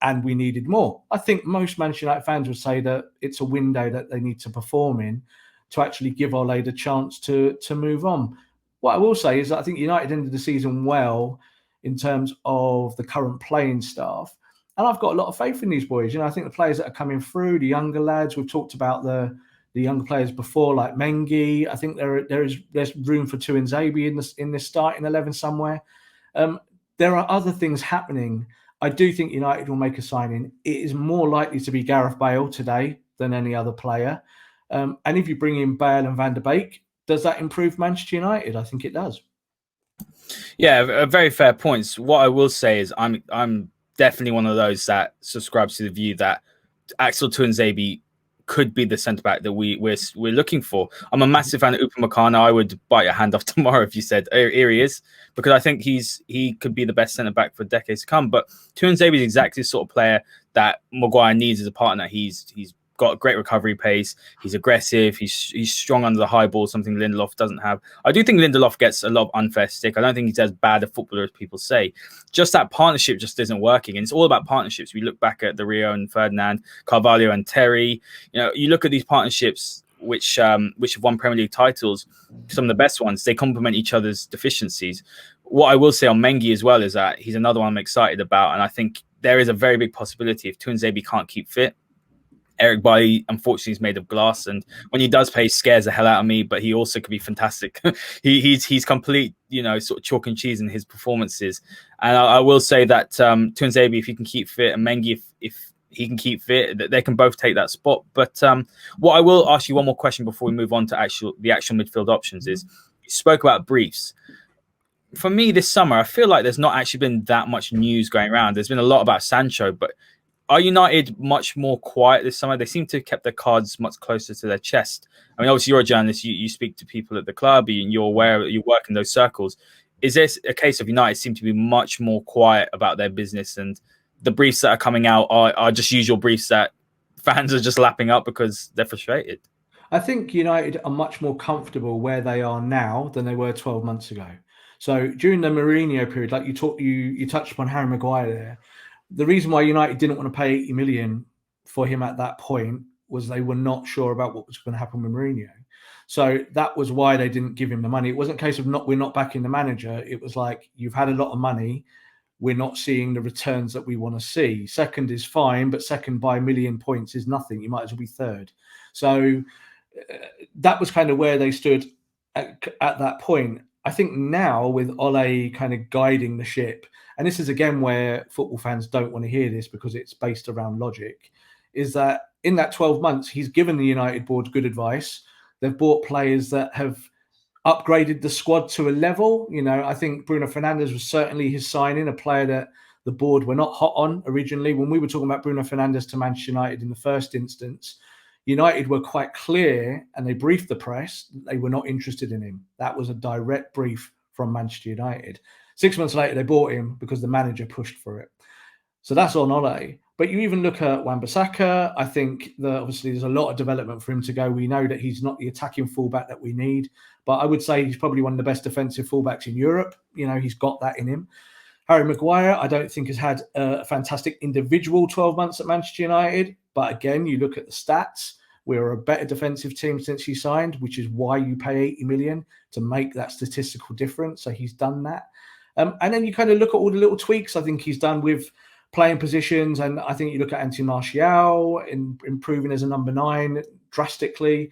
and we needed more. I think most Manchester United fans would say that it's a window that they need to perform in to actually give Ole the chance to move on. What I will say is that I think United ended the season well in terms of the current playing staff. And I've got a lot of faith in these boys. I think the players that are coming through, the younger lads, we've talked about the younger players before, like Mengi. I think there's room for Tuanzebe in this starting 11 somewhere. There are other things happening. I do think United will make a signing. It is more likely to be Gareth Bale today than any other player. And if you bring in Bale and Van der Beek, does that improve Manchester United? I think it does. Yeah, very fair points. What I will say is I'm definitely one of those that subscribes to the view that Axel Tuanzebe could be the centre back that we're looking for. I'm a massive fan of Upamecano. I would bite your hand off tomorrow if you said here he is, because I think he could be the best centre back for decades to come. But Tuanzebe is exactly the sort of player that Maguire needs as a partner. He's got a great recovery pace. He's aggressive. He's strong under the high ball, something Lindelof doesn't have. I do think Lindelof gets a lot of unfair stick. I don't think he's as bad a footballer as people say. Just that partnership just isn't working. And it's all about partnerships. We look back at the Rio and Ferdinand, Carvalho and Terry. You look at these partnerships which have won Premier League titles, some of the best ones, they complement each other's deficiencies. What I will say on Mengi as well is that he's another one I'm excited about. And I think there is a very big possibility if Tuanzebe can't keep fit. Eric Bailly, unfortunately, is made of glass, and when he does play, he scares the hell out of me. But he also could be fantastic. he's complete, sort of chalk and cheese in his performances. And I will say that Tuanzebe, if he can keep fit, and Mengi, if he can keep fit, they can both take that spot. But what I will ask you one more question before we move on to the actual midfield options is: you spoke about briefs. For me, this summer, I feel like there's not actually been that much news going around. There's been a lot about Sancho, but are United much more quiet this summer? They seem to have kept their cards much closer to their chest. I mean, obviously, you're a journalist. You speak to people at the club, and you're aware, you work in those circles. Is this a case of United seem to be much more quiet about their business, and the briefs that are coming out are just usual briefs that fans are just lapping up because they're frustrated? I think United are much more comfortable where they are now than they were 12 months ago. So during the Mourinho period, like you touched upon Harry Maguire there, the reason why United didn't want to pay 80 million for him at that point was they were not sure about what was going to happen with Mourinho. So that was why they didn't give him the money. It wasn't a case of we're not backing the manager. It was like, you've had a lot of money. We're not seeing the returns that we want to see. Second is fine, but second by a million points is nothing. You might as well be third. So that was kind of where they stood at that point. I think now with Ole kind of guiding the ship, and this is again where football fans don't want to hear this because it's based around logic, is that in that 12 months, he's given the United board good advice. They've bought players that have upgraded the squad to a level. I think Bruno Fernandes was certainly his signing, a player that the board were not hot on originally. When we were talking about Bruno Fernandes to Manchester United in the first instance, United were quite clear, and they briefed the press, they were not interested in him. That was a direct brief from Manchester United. 6 months later, they bought him because the manager pushed for it. So that's on Ole. But you even look at Wan-Bissaka. I think that obviously there's a lot of development for him to go. We know that he's not the attacking fullback that we need, but I would say he's probably one of the best defensive fullbacks in Europe. He's got that in him. Harry Maguire, I don't think has had a fantastic individual 12 months at Manchester United. But again, you look at the stats. We're a better defensive team since he signed, which is why you pay 80 million to make that statistical difference. So he's done that. And then you kind of look at all the little tweaks I think he's done with playing positions. And I think you look at Anthony Martial improving as a number 9 drastically,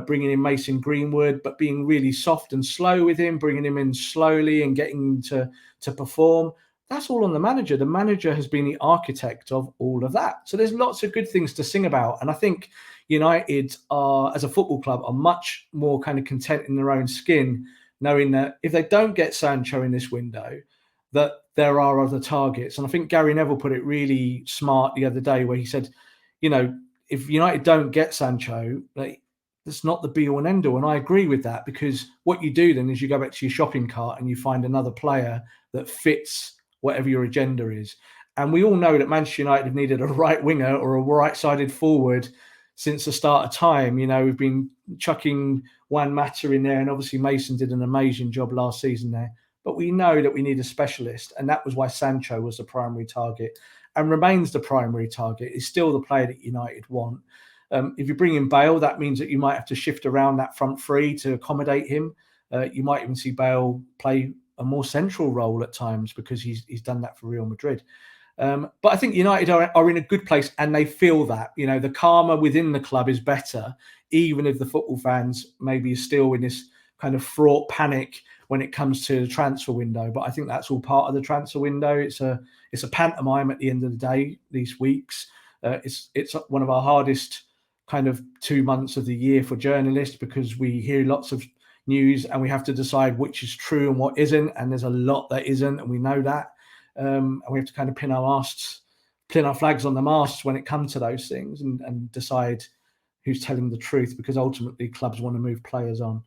bringing in Mason Greenwood, but being really soft and slow with him, bringing him in slowly and getting him to perform. That's all on the manager. The manager has been the architect of all of that. So there's lots of good things to sing about. And I think United are, as a football club, are much more kind of content in their own skin, knowing that if they don't get Sancho in this window, that there are other targets. And I think Gary Neville put it really smart the other day where he said, if United don't get Sancho, that's not the be-all and end-all. And I agree with that, because what you do then is you go back to your shopping cart and you find another player that fits whatever your agenda is. And we all know that Manchester United have needed a right winger or a right-sided forward since the start of time. We've been chucking Juan Mata in there, and obviously Mason did an amazing job last season there. But we know that we need a specialist, and that was why Sancho was the primary target and remains the primary target. Is still the player that United want. If you bring in Bale, that means that you might have to shift around that front three to accommodate him. You might even see Bale play a more central role at times because he's done that for Real Madrid. But I think United are in a good place, and they feel that. The karma within the club is better, even if the football fans maybe are still in this kind of fraught panic when it comes to the transfer window. But I think that's all part of the transfer window. It's a pantomime at the end of the day, these weeks. It's one of our hardest kind of 2 months of the year for journalists, because we hear lots of news and we have to decide which is true and what isn't. And there's a lot that isn't, and we know that. And we have to kind of pin our flags on the masts when it comes to those things, and decide who's telling the truth, because ultimately clubs want to move players on.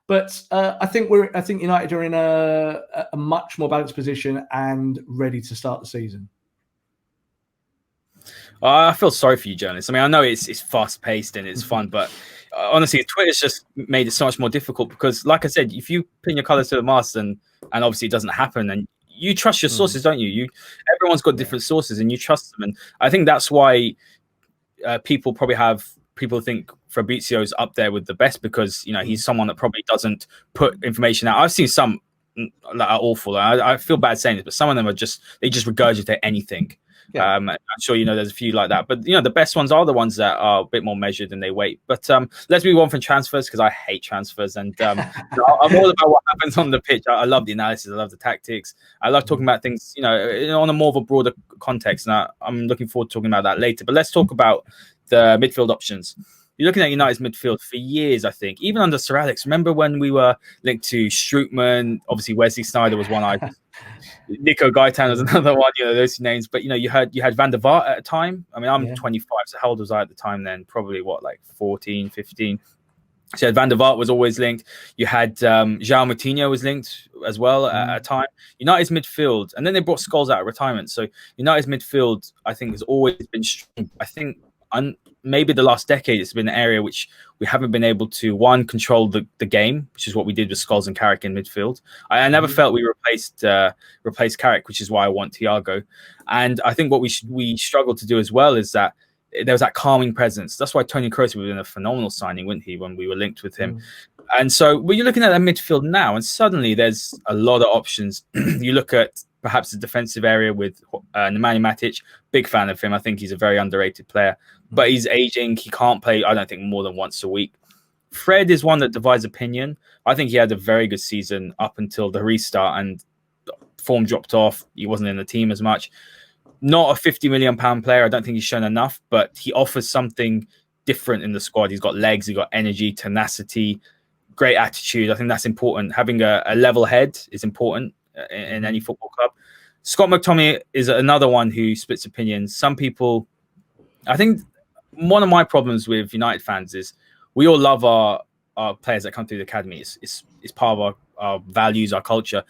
But I think United are in a much more balanced position and ready to start the season. I feel sorry for you, journalists. I mean, I know it's fast paced and it's fun, but honestly, Twitter's just made it so much more difficult because, like I said, if you pin your colours to the mast and obviously it doesn't happen, and you trust your sources, don't you? Everyone's got different sources, and you trust them, and I think that's why people think Fabrizio's up there with the best because he's someone that probably doesn't put information out. I've seen some that are awful. I feel bad saying this, but some of them they just regurgitate anything. Yeah. I'm sure there's a few like that, but the best ones are the ones that are a bit more measured and they wait. But let's move on from transfers because I hate transfers, and I'm all about what happens on the pitch. I love the analysis, I love the tactics, I love talking about things on a more of a broader context, and I'm looking forward to talking about that later. But let's talk about the midfield options. You're looking at United's midfield for years, I think, even under Sir Alex. Remember when we were linked to Strootman? Obviously, Wesley Sneijder was one. Nico Gaitan was another one. Those two names. But you had Van der Vaart at a time. I mean, I'm 25, so how old was I at the time then? Probably 14, 15. So Van der Vaart was always linked. You had João Moutinho was linked as well at a time. United's midfield, and then they brought Scholes out of retirement. So United's midfield, I think, has always been strong. I think maybe the last decade, it's been an area which we haven't been able to, control the game, which is what we did with Scholes and Carrick in midfield. I never felt we replaced Carrick, which is why I want Thiago. And I think what we struggled to do as well is that there was that calming presence. That's why Toni Kroos would have been a phenomenal signing, wouldn't he, when we were linked with him? And so when you're looking at that midfield now, and suddenly there's a lot of options. You look at perhaps the defensive area with Nemanja Matic. Big fan of him. I think he's a very underrated player, but he's aging. He can't play, I don't think, more than once a week. Fred is one that divides opinion. I think he had a very good season up until the restart, and form dropped off. He wasn't in the team as much. Not a £50 million player. I don't think he's shown enough, but he offers something different in the squad. He's got legs, he's got energy, tenacity, great attitude. I think that's important. Having a level head is important in any football club. Scott McTominay is another one who splits opinions. Some people, I think one of my problems with United fans is we all love our players that come through the academy. It's part of our values, our culture.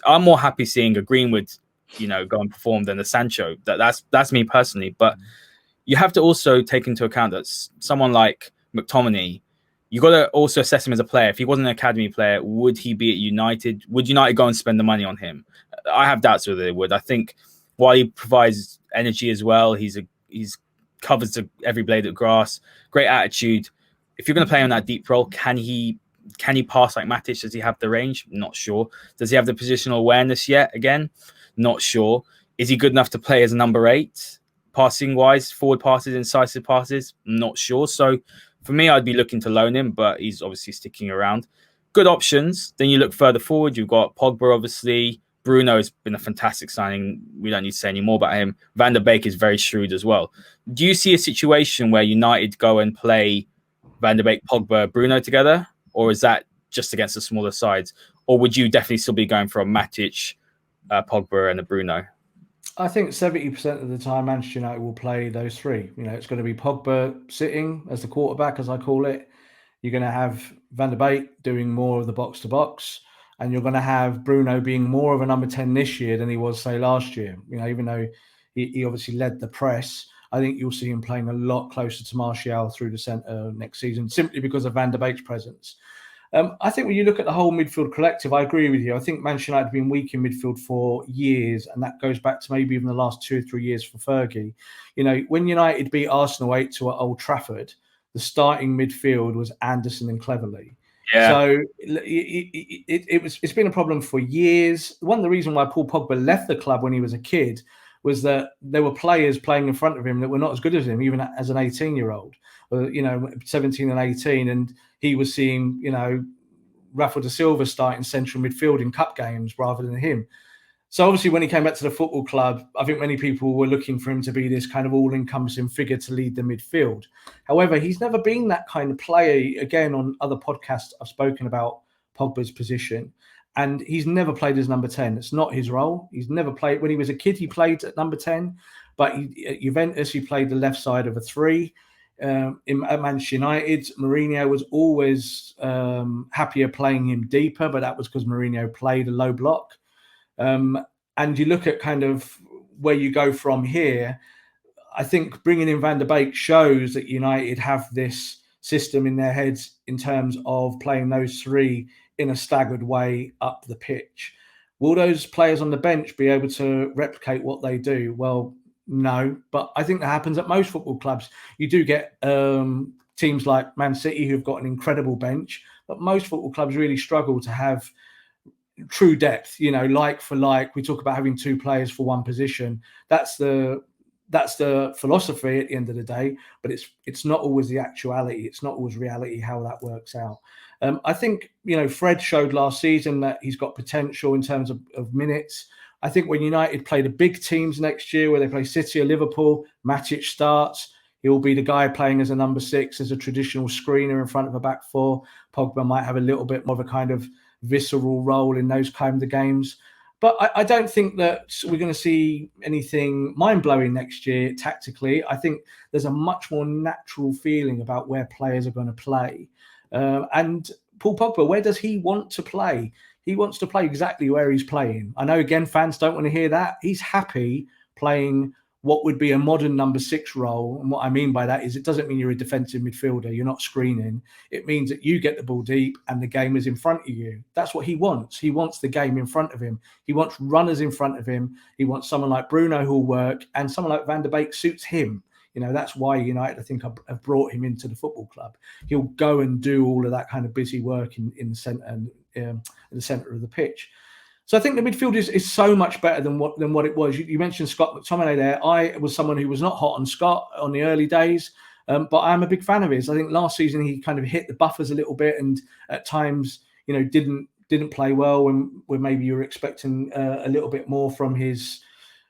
I'm more happy seeing a Greenwood go and perform than a Sancho. That's me personally. But you have to also take into account that someone like McTominay, you got to also assess him as a player. If he wasn't an academy player, would he be at United? Would United go and spend the money on him? I have doubts whether they would. I think while he provides energy as well, he's covers every blade of grass, great attitude. If you're going to play on that deep role, can he pass like Matic? Does he have the range? Not sure. Does he have the positional awareness yet? Again, not sure. Is he good enough to play as a number 8? Passing wise, forward passes, incisive passes? Not sure. So for me, I'd be looking to loan him, but he's obviously sticking around. Good options. Then you look further forward. You've got Pogba, obviously. Bruno has been a fantastic signing. We don't need to say any more about him. Van der Beek is very shrewd as well. Do you see a situation where United go and play Van der Beek, Pogba, Bruno together? Or is that just against the smaller sides? Or would you definitely still be going for a Matic, Pogba and a Bruno? I think 70% of the time Manchester United will play those three. It's going to be Pogba sitting as the quarterback, as I call it. You're going to have Van der Beek doing more of the box-to-box. And you're going to have Bruno being more of a number 10 this year than he was, say, last year. Even though he obviously led the press, I think you'll see him playing a lot closer to Martial through the centre next season, simply because of Van der Beek's presence. I think when you look at the whole midfield collective, I agree with you. I think Manchester United have been weak in midfield for years, and that goes back to maybe even the last 2 or 3 years for Fergie. When United beat Arsenal 8-2 at Old Trafford, the starting midfield was Anderson and Cleverley. Yeah. So it's been a problem for years. One of the reasons why Paul Pogba left the club when he was a kid was that there were players playing in front of him that were not as good as him, even as an 18-year-old, 17 and 18. And he was seeing, Rafa da Silva starting central midfield in cup games rather than him. So obviously when he came back to the football club, I think many people were looking for him to be this kind of all-encompassing figure to lead the midfield. However, he's never been that kind of player. Again, on other podcasts, I've spoken about Pogba's position, and he's never played as number 10. It's not his role. He's never played. When he was a kid, he played at number 10, but at Juventus, he played the left side of a 3. At Manchester United, Mourinho was always happier playing him deeper, but that was because Mourinho played a low block. And you look at kind of where you go from here. I think bringing in Van der Beek shows that United have this system in their heads in terms of playing those three in a staggered way up the pitch. Will those players on the bench be able to replicate what they do? Well, no, but I think that happens at most football clubs. You do get teams like Man City who've got an incredible bench, but most football clubs really struggle to have true depth, like for like. We talk about having two players for one position. That's the philosophy at the end of the day, but it's not always the actuality. It's not always reality how that works out. I think, Fred showed last season that he's got potential in terms of minutes. I think when United play the big teams next year, where they play City or Liverpool, Matic starts. He'll be the guy playing as a number 6, as a traditional screener in front of a back 4. Pogba might have a little bit more of a kind of visceral role in those kind of games. But I don't think that we're going to see anything mind-blowing next year tactically. I think there's a much more natural feeling about where players are going to play. And Paul Pogba, where does he want to play? He wants to play exactly where he's playing. I know, again, fans don't want to hear that. He's happy playing what would be a modern number 6 role. And what I mean by that is it doesn't mean you're a defensive midfielder. You're not screening. It means that you get the ball deep and the game is in front of you. That's what he wants. He wants the game in front of him. He wants runners in front of him. He wants someone like Bruno who'll work, and someone like Van der Beek suits him. That's why United, I think, have brought him into the football club. He'll go and do all of that kind of busy work in the centre and in the centre of the pitch. So I think the midfield is so much better than what it was. You mentioned Scott McTominay there. I was someone who was not hot on Scott on the early days, but I'm a big fan of his. I think last season he kind of hit the buffers a little bit, and at times, didn't play well when maybe you were expecting a little bit more from his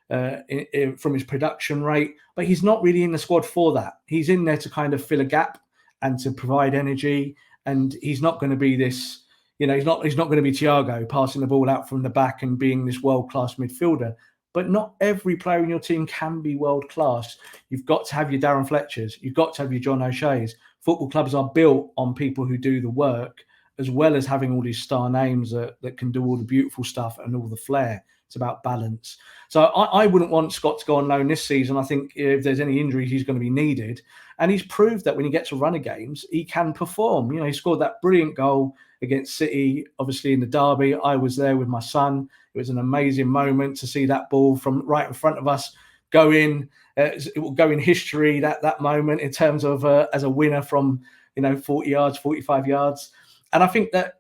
production rate. But he's not really in the squad for that. He's in there to kind of fill a gap and to provide energy, and he's not going to be this. He's not going to be Thiago passing the ball out from the back and being this world-class midfielder. But not every player in your team can be world-class. You've got to have your Darren Fletchers. You've got to have your John O'Shea's. Football clubs are built on people who do the work, as well as having all these star names that can do all the beautiful stuff and all the flair. It's about balance. So I wouldn't want Scott to go on loan this season. I think if there's any injuries, he's going to be needed. And he's proved that when he gets to run of games, he can perform. He scored that brilliant goal against City, obviously in the derby. I was there with my son. It was an amazing moment to see that ball from right in front of us go in. It will go in history, that moment, in terms of as a winner from 40 yards, 45 yards. And I think that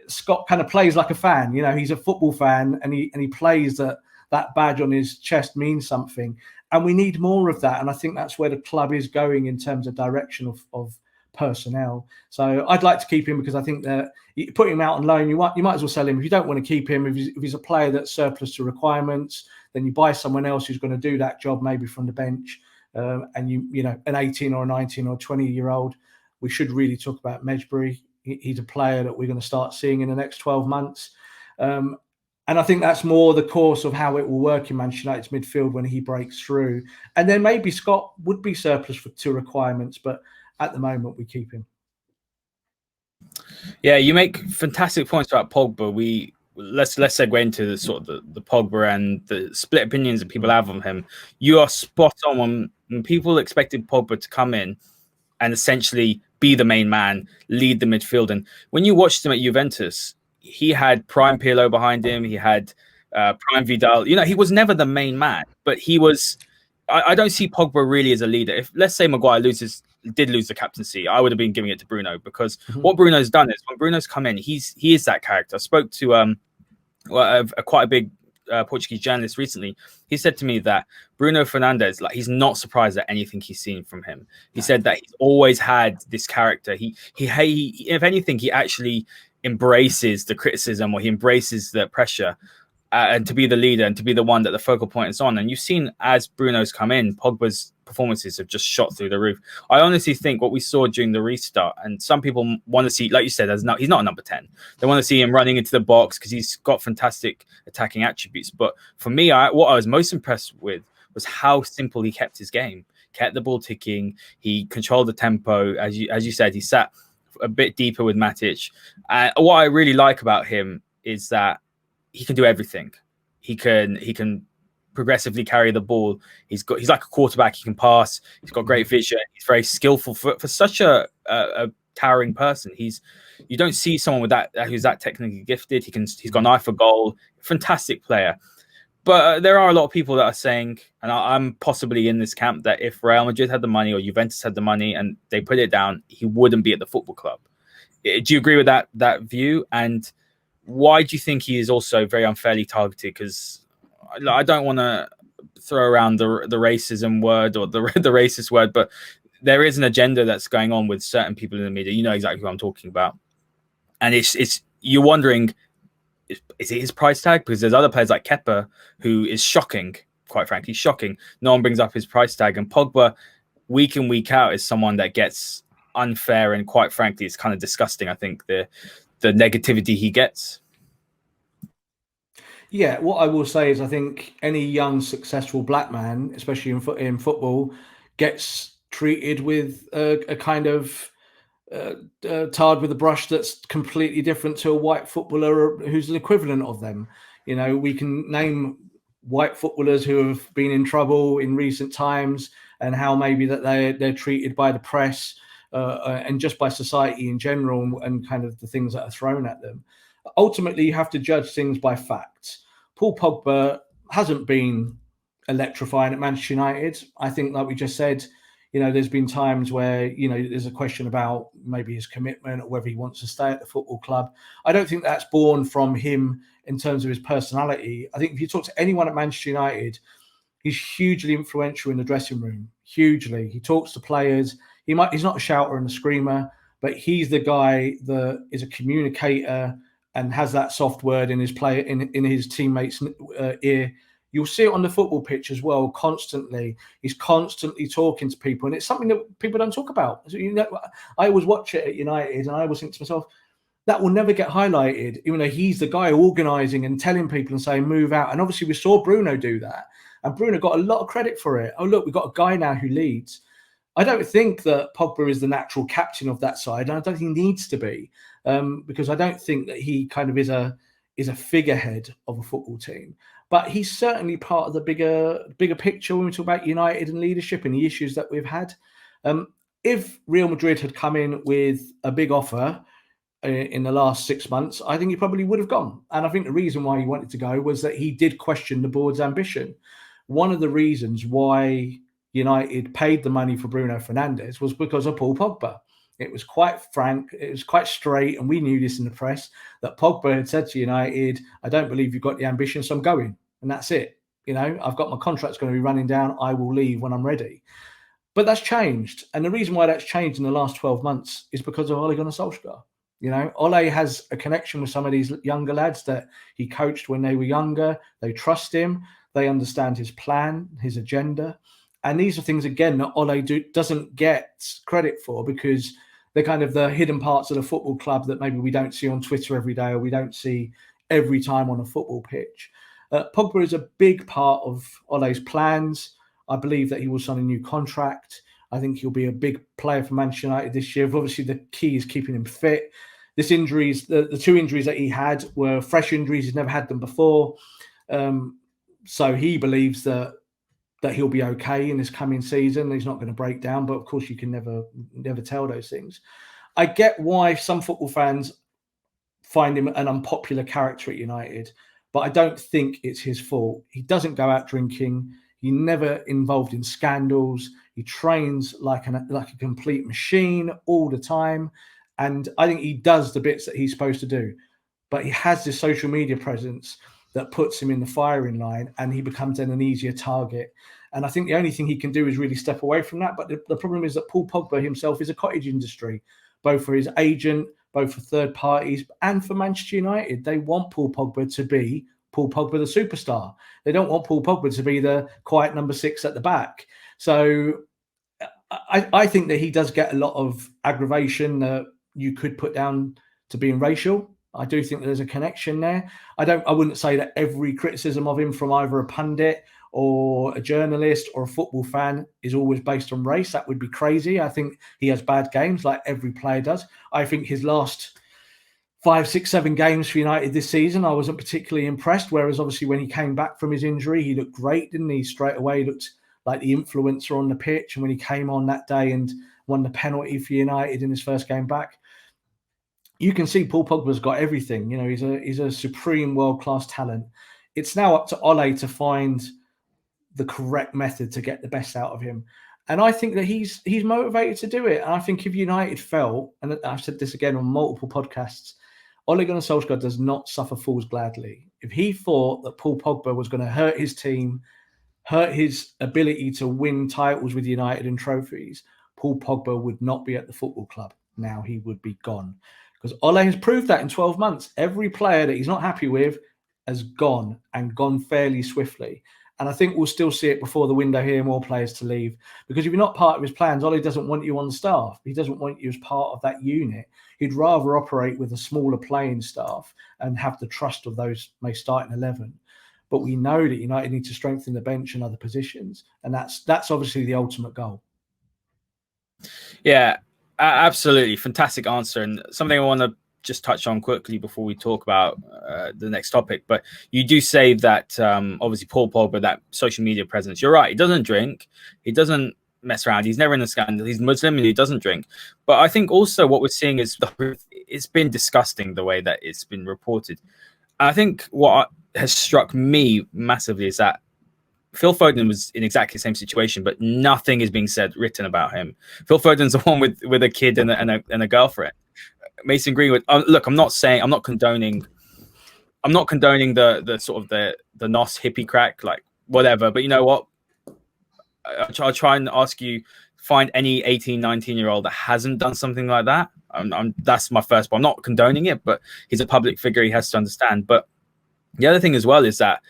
Scott kind of plays like a fan. He's a football fan, and he plays that badge on his chest means something. And we need more of that. And I think that's where the club is going in terms of direction of personnel. So I'd like to keep him, because I think that you put him out on loan, you might as well sell him. If you don't want to keep him, if he's a player that's surplus to requirements, then you buy someone else who's going to do that job, maybe from the bench. And an 18 or a 19 or 20-year-old. We should really talk about Medjbury. He's a player that we're going to start seeing in the next 12 months. And I think that's more the course of how it will work in Manchester United's midfield when he breaks through. And then maybe Scott would be surplus to requirements, but at the moment we keep him. Yeah, you make fantastic points about Pogba. Let's segue into the sort of the Pogba and the split opinions that people have on him. You are spot on when people expected Pogba to come in and essentially be the main man, lead the midfield. And when you watched him at Juventus, he had prime Pirlo behind him. He had prime Vidal. He was never the main man, but he was. I don't see Pogba really as a leader. If, let's say, Maguire did lose the captaincy, I would have been giving it to Bruno, because what Bruno's done is when Bruno's come in, he is that character. I spoke to quite a big Portuguese journalist recently. He said to me that Bruno Fernandes, he's not surprised at anything he's seen from him. He said that he's always had this character. He if anything, he actually embraces the criticism, or he embraces the pressure, and to be the leader and to be the one that the focal point is on. And you've seen, as Bruno's come in, Pogba's performances have just shot through the roof. I honestly think what we saw during the restart, and some people want to see, like you said, he's not a number 10. They want to see him running into the box because he's got fantastic attacking attributes. But for me, what I was most impressed with was how simple he kept his game, kept the ball ticking. He controlled the tempo. As you said, he sat a bit deeper with Matic. What I really like about him is that he can do everything. He can progressively carry the ball. He's like a quarterback. He can pass. He's got great vision. He's very skillful for such a towering person. You don't see someone with that who's that technically gifted. He's got an eye for goal. Fantastic player. But there are a lot of people that are saying, and I'm possibly in this camp, that if Real Madrid had the money or Juventus had the money and they put it down, he wouldn't be at the football club. Do you agree with that view? And why do you think he is also very unfairly targeted? Because I don't want to throw around the racism word or the racist word, but there is an agenda that's going on with certain people in the media. You know exactly who I'm talking about. And it's you're wondering, is it his price tag? Because there's other players like Kepa who is shocking, quite frankly, shocking. No one brings up his price tag. And Pogba, week in, week out, is someone that gets unfair, and quite frankly, it's kind of disgusting, I think, the negativity he gets. Yeah, what I will say is I think any young, successful black man, especially in football, gets treated with a kind of tarred with a brush that's completely different to a white footballer who's an equivalent of them. You know, we can name white footballers who have been in trouble in recent times and how maybe that they're treated by the press and just by society in general and kind of the things that are thrown at them. Ultimately, you have to judge things by facts. Paul Pogba hasn't been electrifying at Manchester United. I think, like we just said, you know, there's been times where, you know, there's a question about maybe his commitment or whether he wants to stay at the football club. I don't think that's born from him in terms of his personality. I think if you talk to anyone at Manchester United, he's hugely influential in the dressing room, hugely. He talks to players. He's not a shouter and a screamer, but he's the guy that is a communicator and has that soft word in his his teammates' ear. You'll see it on the football pitch as well, constantly. He's constantly talking to people, and it's something that people don't talk about. So, you know, I always watch it at United, and I always think to myself, that will never get highlighted, even though he's the guy organising and telling people and saying, move out. And obviously we saw Bruno do that, and Bruno got a lot of credit for it. Oh, look, we've got a guy now who leads. I don't think that Pogba is the natural captain of that side, and I don't think he needs to be, because I don't think that he kind of is a figurehead of a football team. But he's certainly part of the bigger picture when we talk about United and leadership and the issues that we've had. If Real Madrid had come in with a big offer in the last 6 months, I think he probably would have gone. And I think the reason why he wanted to go was that he did question the board's ambition. One of the reasons why United paid the money for Bruno Fernandes was because of Paul Pogba. It was quite frank, it was quite straight, and we knew this in the press, that Pogba had said to United, I don't believe you've got the ambition, so I'm going. And that's it. You know, I've got my contract's going to be running down. I will leave when I'm ready. But that's changed. And the reason why that's changed in the last 12 months is because of Ole Gunnar Solskjaer. You know, Ole has a connection with some of these younger lads that he coached when they were younger. They trust him. They understand his plan, his agenda. And these are things, again, that Ole doesn't get credit for because they're kind of the hidden parts of the football club that maybe we don't see on Twitter every day or we don't see every time on a football pitch. Pogba is a big part of Ole's plans. I believe that he will sign a new contract. I think he'll be a big player for Manchester United this year. Obviously, the key is keeping him fit. The 2 injuries that he had were fresh injuries. He's never had them before. So he believes that he'll be okay in this coming season. He's not going to break down, but of course you can never tell those things. I get why some football fans find him an unpopular character at United, but I don't think it's his fault. He doesn't go out drinking. He never involved in scandals. He trains like a complete machine all the time. And I think he does the bits that he's supposed to do. But he has this social media presence that puts him in the firing line and he becomes then an easier target. And I think the only thing he can do is really step away from that. But the problem is that Paul Pogba himself is a cottage industry, both for his agent, both for third parties and for Manchester United. They want Paul Pogba to be Paul Pogba, the superstar. They don't want Paul Pogba to be the quiet number 6 at the back. So I think that he does get a lot of aggravation that you could put down to being racial. I do think there's a connection there. I wouldn't say that every criticism of him from either a pundit or a journalist or a football fan is always based on race. That would be crazy. I think he has bad games like every player does. I think his last 5, 6, 7 games for United this season, I wasn't particularly impressed. Whereas obviously when he came back from his injury, he looked great, didn't he? Straight away, he looked like the influencer on the pitch. And when he came on that day and won the penalty for United in his first game back, you can see Paul Pogba's got everything. You know, he's a supreme world-class talent. It's now up to Ole to find the correct method to get the best out of him. And I think that he's motivated to do it. And I think if United felt, and I've said this again on multiple podcasts, Ole Gunnar Solskjaer does not suffer fools gladly. If he thought that Paul Pogba was going to hurt his team, hurt his ability to win titles with United and trophies, Paul Pogba would not be at the football club. Now he would be gone. Because Ole has proved that in 12 months. Every player that he's not happy with has gone, and gone fairly swiftly. And I think we'll still see it before the window here, more players to leave. Because if you're not part of his plans, Ole doesn't want you on the staff. He doesn't want you as part of that unit. He'd rather operate with a smaller playing staff and have the trust of those may start in 11. But we know that United need to strengthen the bench and other positions. And that's obviously the ultimate goal. Yeah, absolutely. Fantastic answer. And something I want to just touch on quickly before we talk about the next topic. But you do say that obviously Paul Pogba, that social media presence, you're right. He doesn't drink. He doesn't mess around. He's never in a scandal. He's Muslim and he doesn't drink. But I think also what we're seeing is it's been disgusting the way that it's been reported. I think what has struck me massively is that Phil Foden was in exactly the same situation, but nothing is being written about him. Phil Foden's the one with a kid and a girlfriend. Mason Greenwood. Look, I'm not condoning the sort of the NOS hippie crack, like whatever. But you know what? I'll try and ask you, find any 18, 19-year-old that hasn't done something like that. That's my first point. I'm not condoning it, but he's a public figure. He has to understand. But the other thing as well is that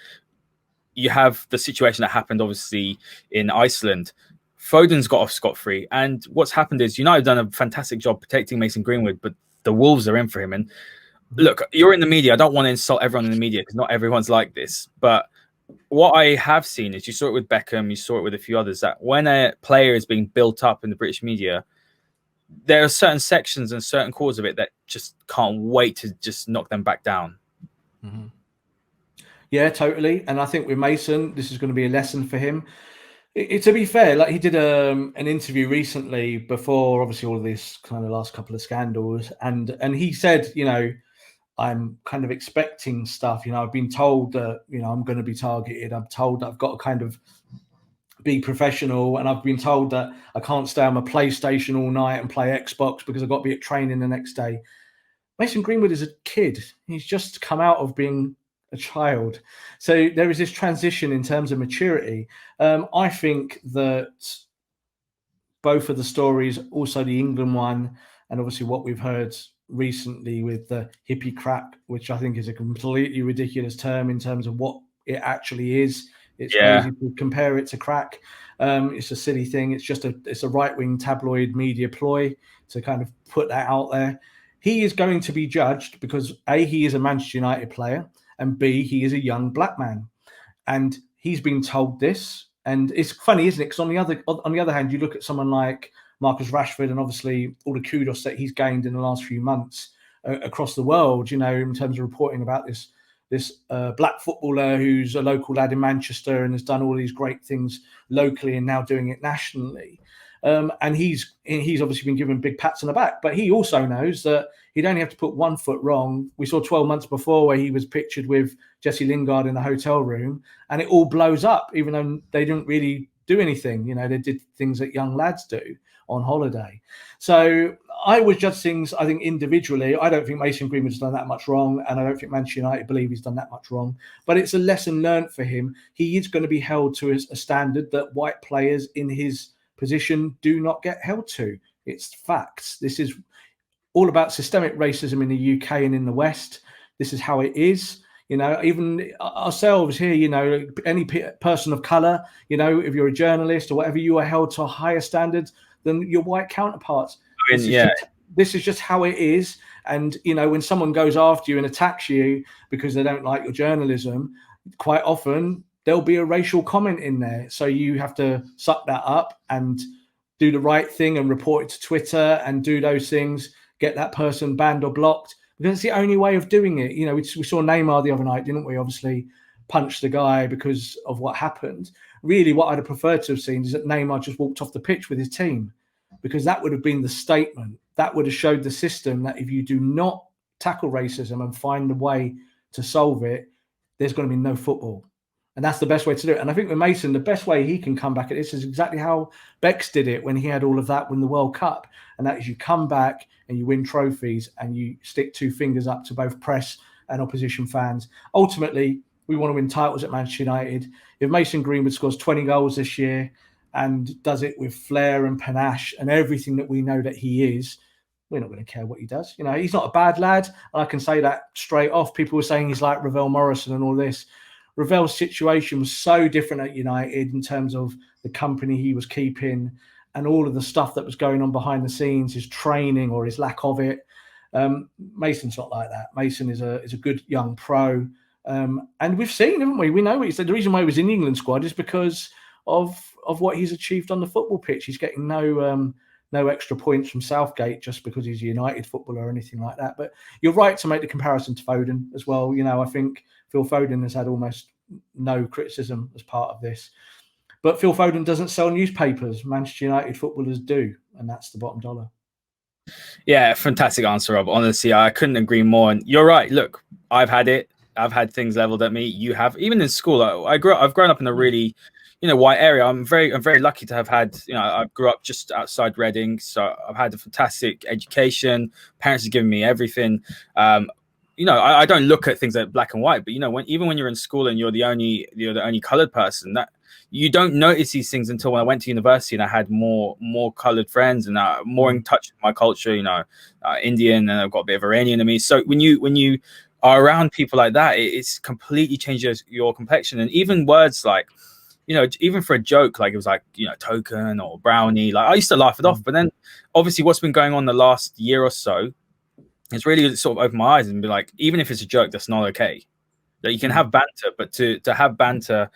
you have the situation that happened, obviously, in Iceland. Foden's got off scot-free. And what's happened is United have done a fantastic job protecting Mason Greenwood, but the Wolves are in for him. And look, you're in the media. I don't want to insult everyone in the media because not everyone's like this. But what I have seen is, you saw it with Beckham, you saw it with a few others, that when a player is being built up in the British media, there are certain sections and certain cores of it that just can't wait to just knock them back down. Mm-hmm. Yeah, totally. And I think with Mason, this is going to be a lesson for him. To be fair, like he did an interview recently before, obviously, all of this kind of last couple of scandals, and he said, you know, I'm kind of expecting stuff. You know, I've been told that, you know, I'm going to be targeted. I'm told that I've got to kind of be professional, and I've been told that I can't stay on my PlayStation all night and play Xbox because I've got to be at training the next day. Mason Greenwood is a kid. He's just come out of being a child. So there is this transition in terms of maturity. I think that both of the stories, also the England one, and obviously what we've heard recently with the hippie crap, which I think is a completely ridiculous term in terms of what it actually is. It's crazy to compare it to crack. It's a silly thing. It's a right-wing tabloid media ploy to kind of put that out there. He is going to be judged because A, he is a Manchester United player, and B, he is a young black man, and he's been told this. And it's funny, isn't it? Because on the other hand, you look at someone like Marcus Rashford, and obviously all the kudos that he's gained in the last few months across the world. You know, in terms of reporting about this black footballer who's a local lad in Manchester and has done all these great things locally and now doing it nationally. And he's obviously been given big pats on the back, but he also knows that he'd only have to put one foot wrong. We saw 12 months before where he was pictured with Jesse Lingard in a hotel room, and it all blows up, even though they didn't really do anything. You know, they did things that young lads do on holiday. So I would judge things, I think, individually. I don't think Mason Greenwood's done that much wrong, and I don't think Manchester United believe he's done that much wrong. But it's a lesson learned for him. He is going to be held to a standard that white players in his position do not get held to. It's facts. This is all about systemic racism in the UK and in the West. This is how it is. You know, even ourselves here, you know, any person of color, you know, if you're a journalist or whatever, you are held to a higher standard than your white counterparts. I mean, This is just how it is. And, you know, when someone goes after you and attacks you because they don't like your journalism, quite often there'll be a racial comment in there. So you have to suck that up and do the right thing and report it to Twitter and do those things, get that person banned or blocked, because it's the only way of doing it. You know, we saw Neymar the other night, didn't we? Obviously punched the guy because of what happened. Really, what I'd have preferred to have seen is that Neymar just walked off the pitch with his team, because that would have been the statement. That would have showed the system that if you do not tackle racism and find a way to solve it, there's going to be no football. And that's the best way to do it. And I think with Mason, the best way he can come back at this is exactly how Bex did it when he had all of that, when the World Cup. And that is, you come back and you win trophies and you stick two fingers up to both press and opposition fans. Ultimately, we want to win titles at Manchester United. If Mason Greenwood scores 20 goals this year and does it with flair and panache and everything that we know that he is, we're not going to care what he does. You know, he's not a bad lad. And I can say that straight off. People were saying he's like Ravel Morrison and all this. Ravel's situation was so different at United in terms of the company he was keeping and all of the stuff that was going on behind the scenes, his training or his lack of it. Mason's not like that. Mason is a good young pro. And we've seen, haven't we? We know the reason why he was in the England squad is because of what he's achieved on the football pitch. He's getting no extra points from Southgate just because he's a United footballer or anything like that. But you're right to make the comparison to Foden as well. You know, I think Phil Foden has had almost no criticism as part of this. But Phil Foden doesn't sell newspapers. Manchester United footballers do, and that's the bottom dollar. Yeah, fantastic answer, Rob. Honestly, I couldn't agree more. And you're right. Look, I've had it. I've had things leveled at me. You have. Even in school, I've grown up in a really, white area. I'm very lucky to have had, I grew up just outside Reading, so I've had a fantastic education. Parents have given me everything. I don't look at things like black and white, but even when you're in school and you're the only coloured person, that you don't notice these things until when I went to university and I had more coloured friends and more in touch with my culture. Indian, and I've got a bit of Iranian in me. So when you are around people like that, it's completely changes your complexion. And even words like, even for a joke, like it was like, token or brownie, like I used to laugh it off. But then obviously what's been going on the last year or so, it's really sort of opened my eyes and be like, even if it's a joke, that's not okay. That you can have banter, but to have banter,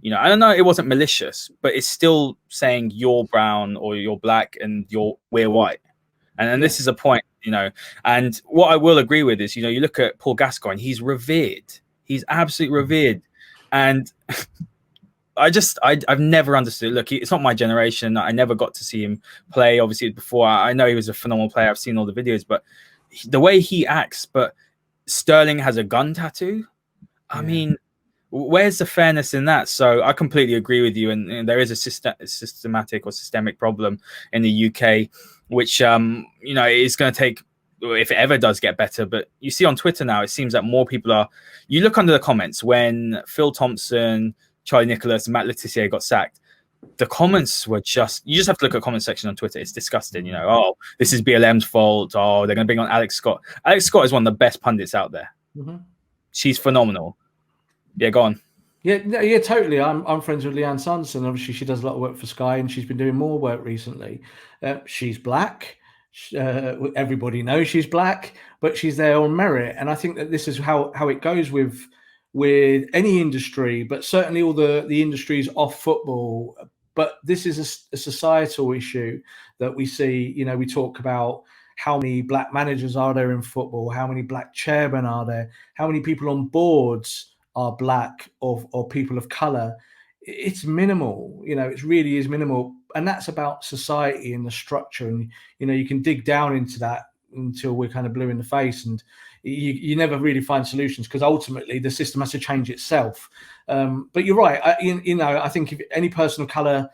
I don't know, it wasn't malicious, but it's still saying you're brown or you're black and we're white. And this is a point, and what I will agree with is, you look at Paul Gascoigne, he's revered. He's absolutely revered. And I've never understood. Look, it's not my generation. I never got to see him play. Obviously, before I know he was a phenomenal player. I've seen all the videos, but the way he acts. But Sterling has a gun tattoo. I mean, where's the fairness in that? So I completely agree with you. And there is a systematic or systemic problem in the UK, which is going to take, if it ever does get better. But you see on Twitter now, it seems that more people are. You look under the comments when Phil Thompson, Charlie Nicholas, and Matt Letizia got sacked. The comments were you just have to look at the comment section on Twitter. It's disgusting. Oh, this is BLM's fault. Oh, they're going to bring on Alex Scott. Alex Scott is one of the best pundits out there. Mm-hmm. She's phenomenal. Yeah, go on. Yeah, totally. I'm friends with Leanne Sanderson. Obviously, she does a lot of work for Sky, and she's been doing more work recently. She's black. Everybody knows she's black, but she's there on merit. And I think that this is how it goes with any industry, but certainly all the industries off football. But this is a societal issue that we see. We talk about how many black managers are there in football, how many black chairmen are there, how many people on boards are black or people of color. It's minimal. It really is minimal. And that's about society and the structure. And, you can dig down into that until we're kind of blue in the face, and you never really find solutions, because ultimately the system has to change itself. But you're right. I think if any person of color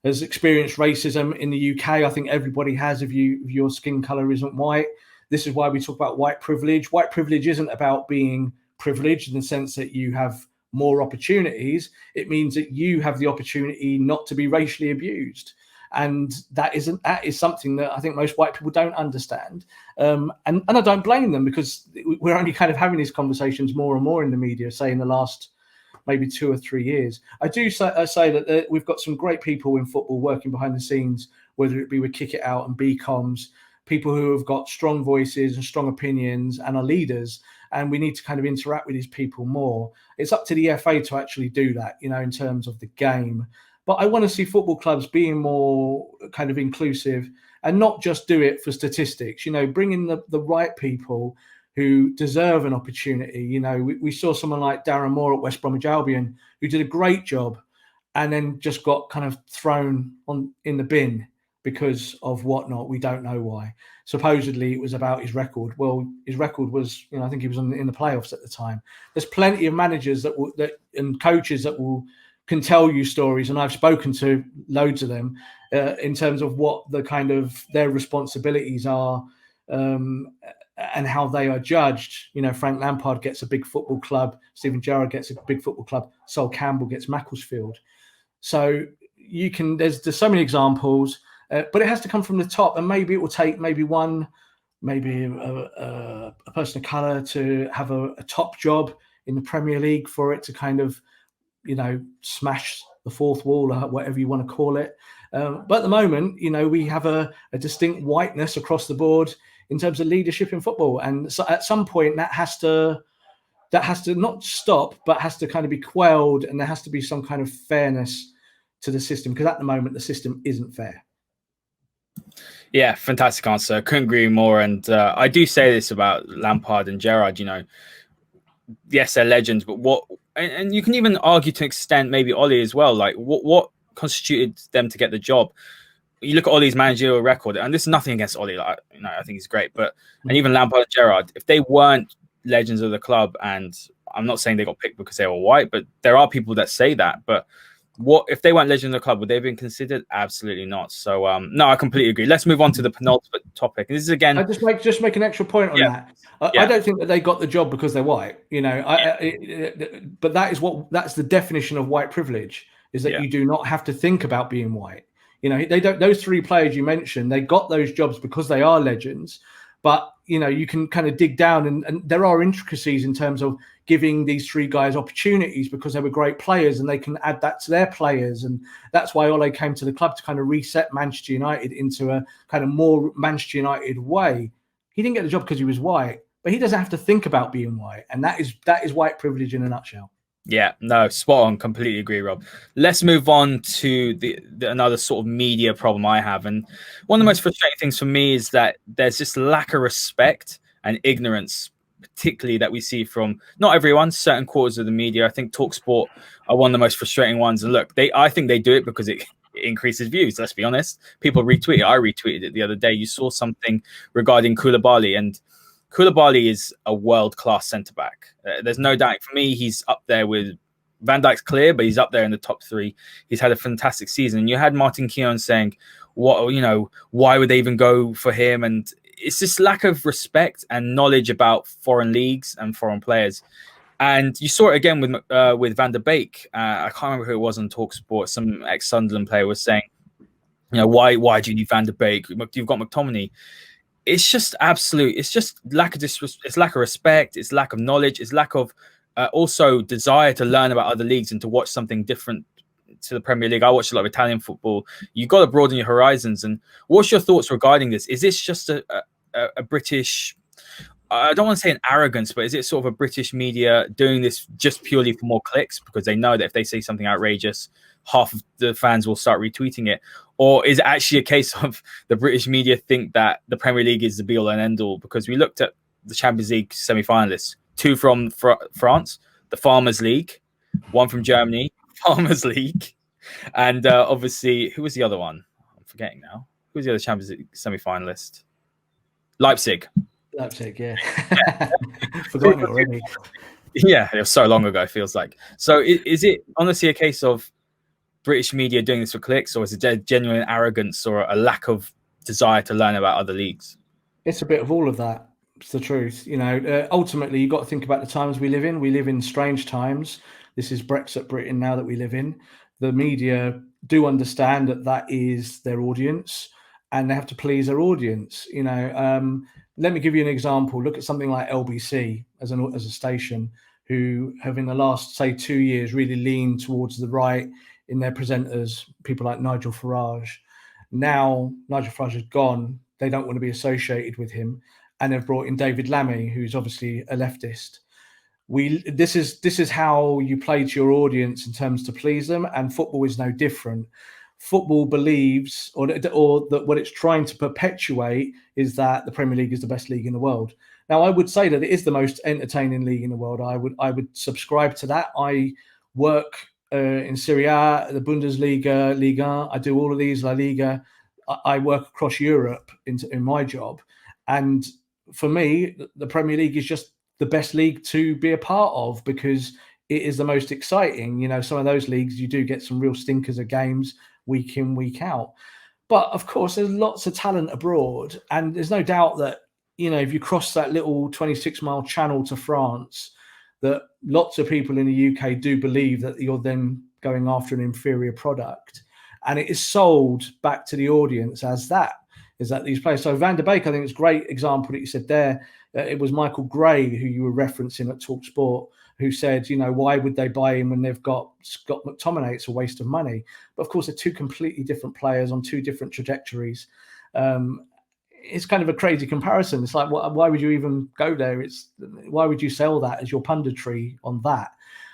has experienced racism in the UK, I think everybody has. If your skin color isn't white, this is why we talk about white privilege. White privilege isn't about being privileged in the sense that you have more opportunities. It means that you have the opportunity not to be racially abused. And that is something that I think most white people don't understand. And I don't blame them, because we're only kind of having these conversations more and more in the media, say in the last maybe 2 or 3 years. I do say that we've got some great people in football working behind the scenes, whether it be with Kick It Out and BComs, people who have got strong voices and strong opinions and are leaders. And we need to kind of interact with these people more. It's up to the FA to actually do that, in terms of the game. But I want to see football clubs being more kind of inclusive and not just do it for statistics. Bring in the right people who deserve an opportunity. You know, we saw someone like Darren Moore at West Bromwich Albion who did a great job and then just got kind of thrown in the bin because of whatnot. We don't know why. Supposedly it was about his record. Well, his record was, I think he was in the playoffs at the time. There's plenty of managers and coaches that can tell you stories, and I've spoken to loads of them in terms of what the kind of their responsibilities are and how they are judged. Frank Lampard gets a big football club, Steven Gerrard gets a big football club, Sol Campbell gets Macclesfield. So there's so many examples, but it has to come from the top, and maybe it will take maybe a person of colour to have a top job in the Premier League for it to kind of, smash the fourth wall or whatever you want to call it. But at the moment, we have a distinct whiteness across the board in terms of leadership in football. And so at some point that has to not stop, but has to kind of be quelled, and there has to be some kind of fairness to the system, because at the moment the system isn't fair. Yeah, fantastic answer. Couldn't agree more. And I do say this about Lampard and Gerrard, yes, they're legends, but and you can even argue to an extent maybe Ollie as well, like what constituted them to get the job. You look at Ollie's managerial record, and this is nothing against Ollie, I think he's great, but and even Lampard and Gerrard, if they weren't legends of the club, and I'm not saying they got picked because they were white, but there are people that say that, but what if they weren't legends of the club? Would they have been considered? Absolutely not. So no, I completely agree. Let's move on to the penultimate topic. And this is again, I just make an extra point on that. I don't think that they got the job because they're white. But that's the definition of white privilege, is that you do not have to think about being white. They don't. Those three players you mentioned, they got those jobs because they are legends. But you can kind of dig down, and there are intricacies in terms of giving these three guys opportunities because they were great players, and they can add that to their players. And that's why Ole came to the club, to kind of reset Manchester United into a kind of more Manchester United way. He didn't get the job because he was white, but he doesn't have to think about being white. And that is white privilege in a nutshell. Yeah, no, spot on. Completely agree, Rob. Let's move on to the another sort of media problem I have. And one of the most frustrating things for me is that there's this lack of respect and ignorance, particularly that we see from not everyone, certain quarters of the media. I think TalkSport are one of the most frustrating ones. And look, I think they do it because it increases views. Let's be honest. People retweet it. I retweeted it the other day. You saw something regarding Koulibaly, and Koulibaly is a world-class centre-back. There's no doubt. For me, he's up there with Van Dijk's clear, but he's up there in the top three. He's had a fantastic season. And you had Martin Keown saying, why would they even go for him? And it's this lack of respect and knowledge about foreign leagues and foreign players. And you saw it again with Van der Beek. I can't remember who it was on TalkSport. Some ex-Sunderland player was saying, why do you need Van der Beek? You've got McTominay. It's just absolute. It's just lack of it's lack of respect. It's lack of knowledge. It's lack of also desire to learn about other leagues and to watch something different to the Premier League. I watch a lot of Italian football. You've got to broaden your horizons. And what's your thoughts regarding this? Is this just a British? I don't want to say an arrogance, but is it sort of a British media doing this just purely for more clicks because they know that if they say something outrageous, half of the fans will start retweeting it? Or is it actually a case of the British media think that the Premier League is the be-all and end-all? Because we looked at the Champions League semi-finalists, 2 from France, the Farmers League, 1 from Germany, Farmers League, and obviously, who was the other one? I'm forgetting now. Who was the other Champions League semi-finalist? Leipzig, yeah. Forgotten it already. Yeah, it was so long ago, it feels like. So is it honestly a case of British media doing this for clicks, or is it genuine arrogance or a lack of desire to learn about other leagues? It's a bit of all of that. It's the truth. Ultimately, you've got to think about the times we live in. We live in strange times. This is Brexit Britain now that we live in. The media do understand that is their audience, and they have to please their audience. Let me give you an example. Look at something like LBC as a station, who have in the last, say, 2 years really leaned towards the right in their presenters, people like Nigel Farage. Now Nigel Farage is gone. They don't want to be associated with him. And they've brought in David Lammy, who's obviously a leftist. This is how you play to your audience in terms to please them. And football is no different. football believes, or that what it's trying to perpetuate is that the Premier League is the best league in the world. Now, I would say that it is the most entertaining league in the world. I would subscribe to that. I work in Serie A, the Bundesliga, Liga. I do all of these, La Liga. I work across Europe in my job, and for me, the Premier League is just the best league to be a part of because it is the most exciting. You know, some of those leagues you do get some real stinkers of games week in, week out. But of course, there's lots of talent abroad, and there's no doubt that, you know, if you cross that little 26-mile channel to France, that lots of people in the UK do believe that you're then going after an inferior product. And it is sold back to the audience as that, is that these players. So Van der Beek, I think it's a great example that you said there. It was Michael Gray, who you were referencing at TalkSport, who said, you know, why would they buy him when they've got Scott McTominay? It's a waste of money. But of course, they're two completely different players on two different trajectories. It's kind of a crazy comparison. It's like, why would you even go there? Why would you sell that as your punditry on that?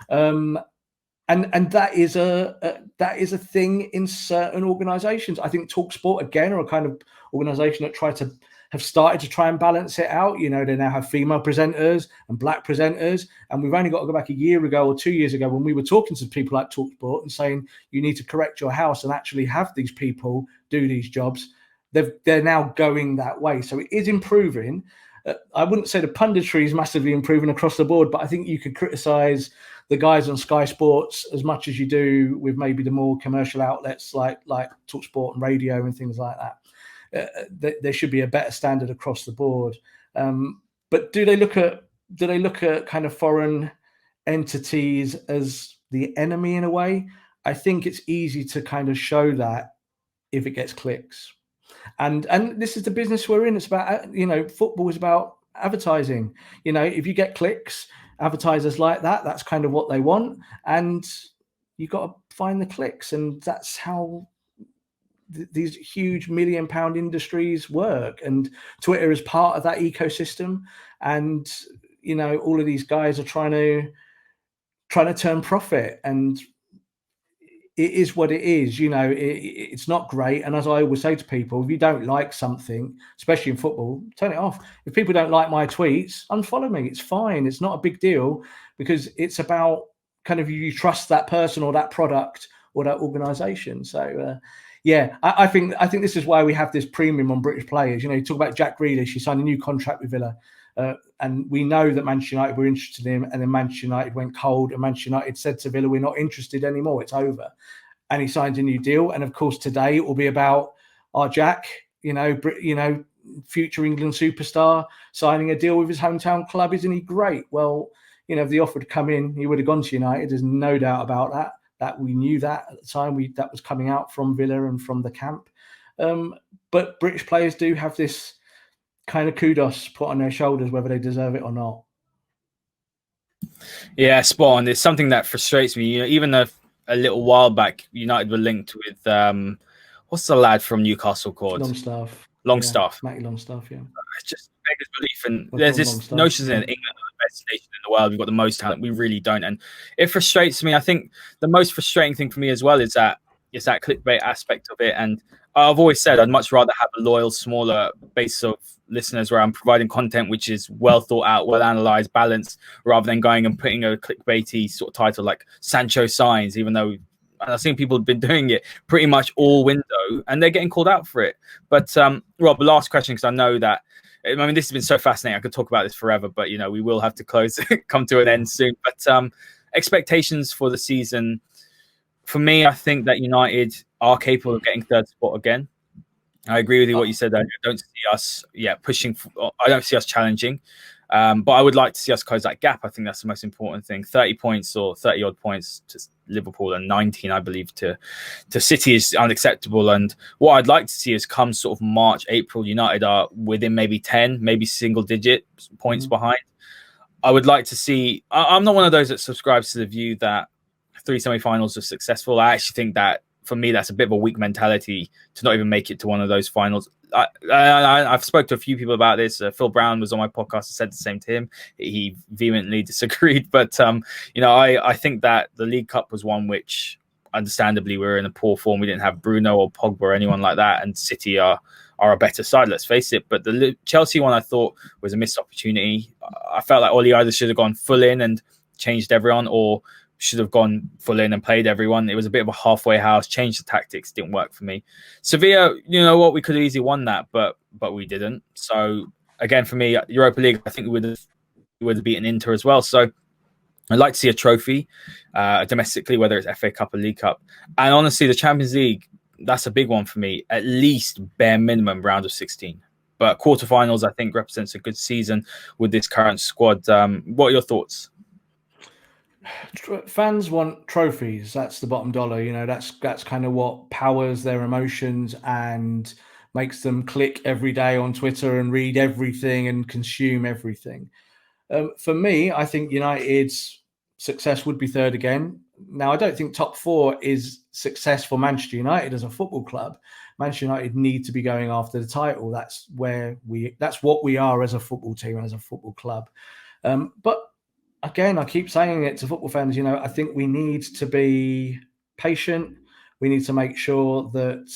And that is a thing in certain organisations. I think TalkSport again are a kind of organisation that have started to try and balance it out. You know, they now have female presenters and black presenters, and we've only got to go back a year ago or 2 years ago when we were talking to people like TalkSport and saying you need to correct your house and actually have these people do these jobs. They're now going that way, so it is improving. I wouldn't say the punditry is massively improving across the board, but I think you could criticise the guys on Sky Sports as much as you do with maybe the more commercial outlets like TalkSport and radio and things like that. There should be a better standard across the board. But do they look at kind of foreign entities as the enemy in a way? I think it's easy to kind of show that if it gets clicks. And this is the business we're in. It's about, you know, football is about advertising. You know, if you get clicks, advertisers like that, that's kind of what they want. And you've got to find the clicks. And that's how these huge £1 million industries work. And Twitter is part of that ecosystem. And, you know, all of these guys are trying to turn profit. And it is what it is, you know, it's not great. And as I always say to people, if you don't like something, especially in football, turn it off. If people don't like my tweets, unfollow me. It's fine. It's not a big deal because it's about kind of you trust that person or that product or that organization. So, yeah, I think this is why we have this premium on British players. You know, you talk about Jack Grealish, he signed a new contract with Villa. And we know that Manchester United were interested in him, and then Manchester United went cold, and Manchester United said to Villa, we're not interested anymore, it's over. And he signed a new deal. And of course, today it will be about our Jack, you know, future England superstar, signing a deal with his hometown club. Isn't he great? Well, you know, if the offer had come in, he would have gone to United. There's no doubt about that. That we knew that at the time. That was coming out from Villa and from the camp. But British players do have this kind of kudos put on their shoulders, whether they deserve it or not. Yeah, spot on. It's something that frustrates me. You know, even though a little while back United were linked with what's the lad from Newcastle called? Longstaff. Matty Longstaff, yeah. It's just beggars belief. And there's this notion in England the best nation in the world. We've got the most talent. We really don't. And it frustrates me. I think the most frustrating thing for me as well is that clickbait aspect of it. And I've always said I'd much rather have a loyal, smaller base of listeners where I'm providing content which is well thought out, well analysed, balanced, rather than going and putting a clickbaity sort of title like Sancho signs, even though I've seen people have been doing it pretty much all window and they're getting called out for it. But Rob, last question, because I know that, I mean, this has been so fascinating. I could talk about this forever, but, you know, we will have to come to an end soon. But expectations for the season. For me, I think that United are capable of getting third spot again. I agree with you what you said. I don't see us, pushing. I don't see us challenging, but I would like to see us close that gap. I think that's the most important thing. 30 points or 30 odd points to Liverpool and 19, I believe, to City is unacceptable. And what I'd like to see is come sort of March, April, United are within maybe 10, maybe single digit points behind. I would like to see. I'm not one of those that subscribes to the view that 3 semi-finals are successful. I actually think that for me, that's a bit of a weak mentality to not even make it to one of those finals. I've spoke to a few people about this. Phil Brown was on my podcast and said the same to him. He vehemently disagreed. But, you know, I think that the League Cup was one which understandably, we were in a poor form. We didn't have Bruno or Pogba or anyone like that, and City are a better side, let's face it. But the Chelsea one, I thought, was a missed opportunity. I felt like Oli either should have gone full in and changed everyone, or should have gone full in and played everyone. It was a bit of a halfway house, changed the tactics, didn't work for me. Sevilla, you know what, we could have easily won that, but we didn't. So again, for me, Europa League, I think we would have beaten Inter as well. So I'd like to see a trophy domestically, whether it's FA Cup or League Cup. And honestly, the Champions League, that's a big one for me. At least bare minimum round of 16. But quarterfinals, I think, represents a good season with this current squad. What are your thoughts? Fans want trophies. That's the bottom dollar. You know, that's kind of what powers their emotions and makes them click every day on Twitter and read everything and consume everything. For me, I think United's success would be third again. Now, I don't think top four is success for Manchester United as a football club. Manchester United need to be going after the title. That's what we are as a football team and as a football club. But again, I keep saying it to football fans, I think we need to be patient. We need to make sure that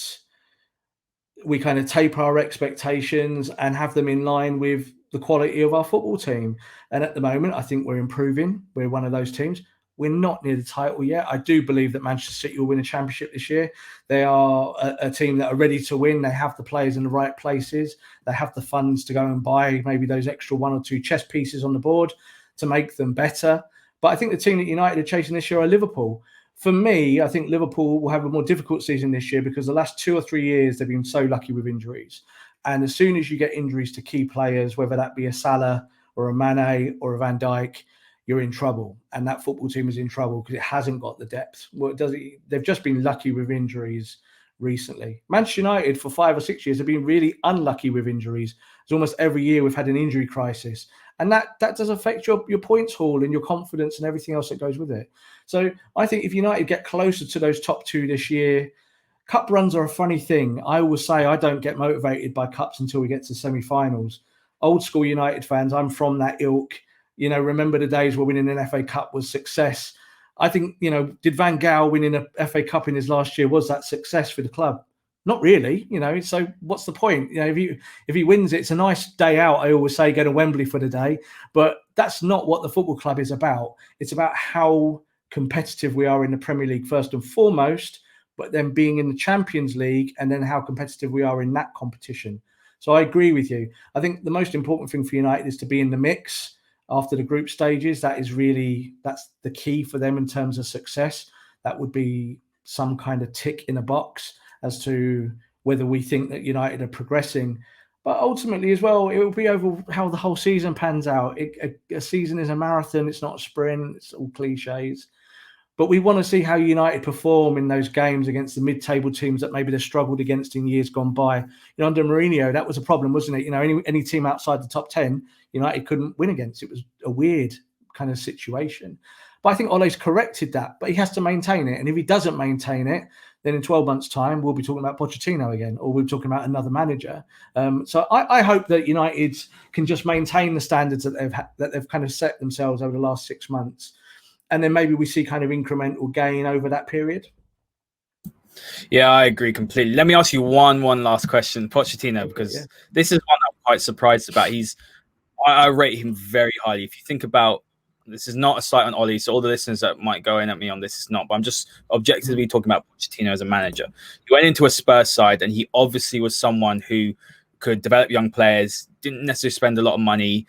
we kind of taper our expectations and have them in line with the quality of our football team. And at the moment, I think we're improving. We're one of those teams. We're not near the title yet. I do believe that Manchester City will win a championship this year. They are a team that are ready to win. They have the players in the right places. They have the funds to go and buy maybe those extra one or two chess pieces on the board to make them better. But I think the team that United are chasing this year are Liverpool. For me, I think Liverpool will have a more difficult season this year because the last 2 or 3 years they've been so lucky with injuries. And as soon as you get injuries to key players, whether that be a Salah or a Mane or a Van Dijk, you're in trouble. And that football team is in trouble because it hasn't got the depth. Well, they've just been lucky with injuries recently. Manchester United for 5 or 6 years have been really unlucky with injuries. It's almost every year we've had an injury crisis. And that does affect your points haul and your confidence and everything else that goes with it. So I think if United get closer to those top two this year, cup runs are a funny thing. I always say I don't get motivated by cups until we get to semi-finals. Old school United fans, I'm from that ilk. Remember the days where winning an FA Cup was success. I think, did Van Gaal winning a FA Cup in his last year, was that success for the club? Not really, so what's the point? If he wins it, it's a nice day out. I always say go to Wembley for the day, but that's not what the football club is about. It's about how competitive we are in the Premier League first and foremost, but then being in the Champions League and then how competitive we are in that competition. So I agree with you. I think the most important thing for United is to be in the mix after the group stages. That's the key for them in terms of success. That would be some kind of tick in a box as to whether we think that United are progressing. But ultimately as well, it will be over how the whole season pans out. A season is a marathon. It's not a sprint. It's all cliches. But we want to see how United perform in those games against the mid-table teams that maybe they've struggled against in years gone by. Under Mourinho, that was a problem, wasn't it? Any team outside the top 10, United couldn't win against. It was a weird kind of situation. But I think Ole's corrected that, but he has to maintain it. And if he doesn't maintain it, then in 12 months' time, we'll be talking about Pochettino again, or we'll be talking about another manager. So I hope that United can just maintain the standards that they've kind of set themselves over the last 6 months. And then maybe we see kind of incremental gain over that period. Yeah, I agree completely. Let me ask you one last question, Pochettino, because this is one I'm quite surprised about. I rate him very highly. If you think about, this is not a slight on Oli, so all the listeners that might go in at me on this is not, but I'm just objectively talking about Pochettino as a manager. He went into a Spurs side and he obviously was someone who could develop young players, didn't necessarily spend a lot of money,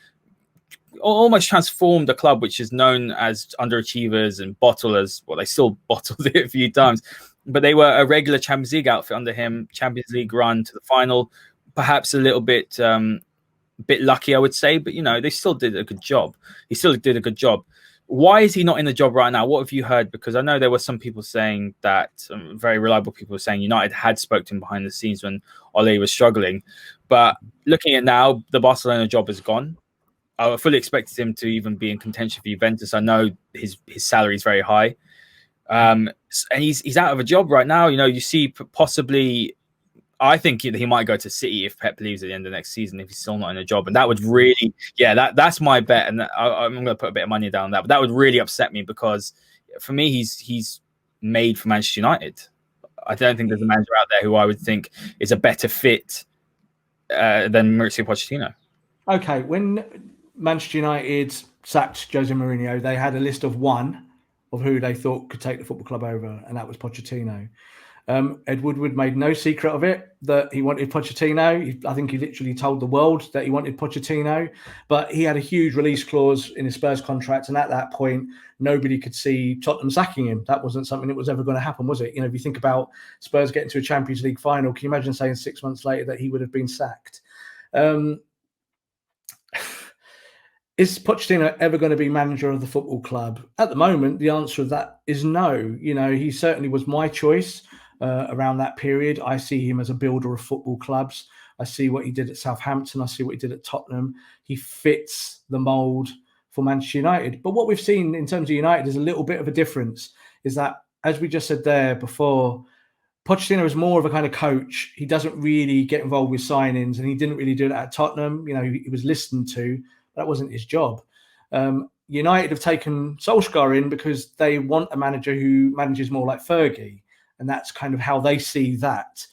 almost transformed a club which is known as underachievers and bottlers. Well, they still bottled it a few times, but they were a regular Champions League outfit under him. Champions League run to the final, perhaps a little bit lucky, I would say, but they still did a good job. He still did a good job. Why is he not in the job right now? What have you heard? Because I know there were some people saying that, very reliable people saying United had spoken to him behind the scenes when Ole was struggling. But looking at now, the Barcelona job is gone. I fully expected him to even be in contention for Juventus. I know his salary is very high. And he's out of a job right now. You see possibly, I think he might go to City if Pep leaves at the end of next season, if he's still not in a job. And that would really, that's my bet. And I'm going to put a bit of money down on that. But that would really upset me because for me, he's made for Manchester United. I don't think there's a manager out there who I would think is a better fit than Mauricio Pochettino. Okay, when Manchester United sacked Jose Mourinho, they had a list of one of who they thought could take the football club over, and that was Pochettino. Ed Woodward made no secret of it that he wanted Pochettino. I think he literally told the world that he wanted Pochettino, but he had a huge release clause in his Spurs contract, and at that point, nobody could see Tottenham sacking him. That wasn't something that was ever going to happen, was it? You know, if you think about Spurs getting to a Champions League final, can you imagine saying 6 months later that he would have been sacked? Is Pochettino ever going to be manager of the football club? At the moment, the answer to that is no. You know, he certainly was my choice around that period. I see him as a builder of football clubs. I see what he did at Southampton. I see what he did at Tottenham. He fits the mould for Manchester United. But what we've seen in terms of United is a little bit of a difference, is that, as we just said there before, Pochettino is more of a kind of coach. He doesn't really get involved with signings, and he didn't really do that at Tottenham. You know, he was listened to. That wasn't his job. United have taken Solskjaer in because they want a manager who manages more like Fergie, and that's kind of how they see that.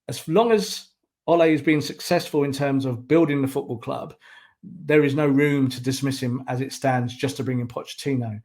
As long as Ole has been successful in terms of building the football club, there is no room to dismiss him as it stands just to bring in Pochettino.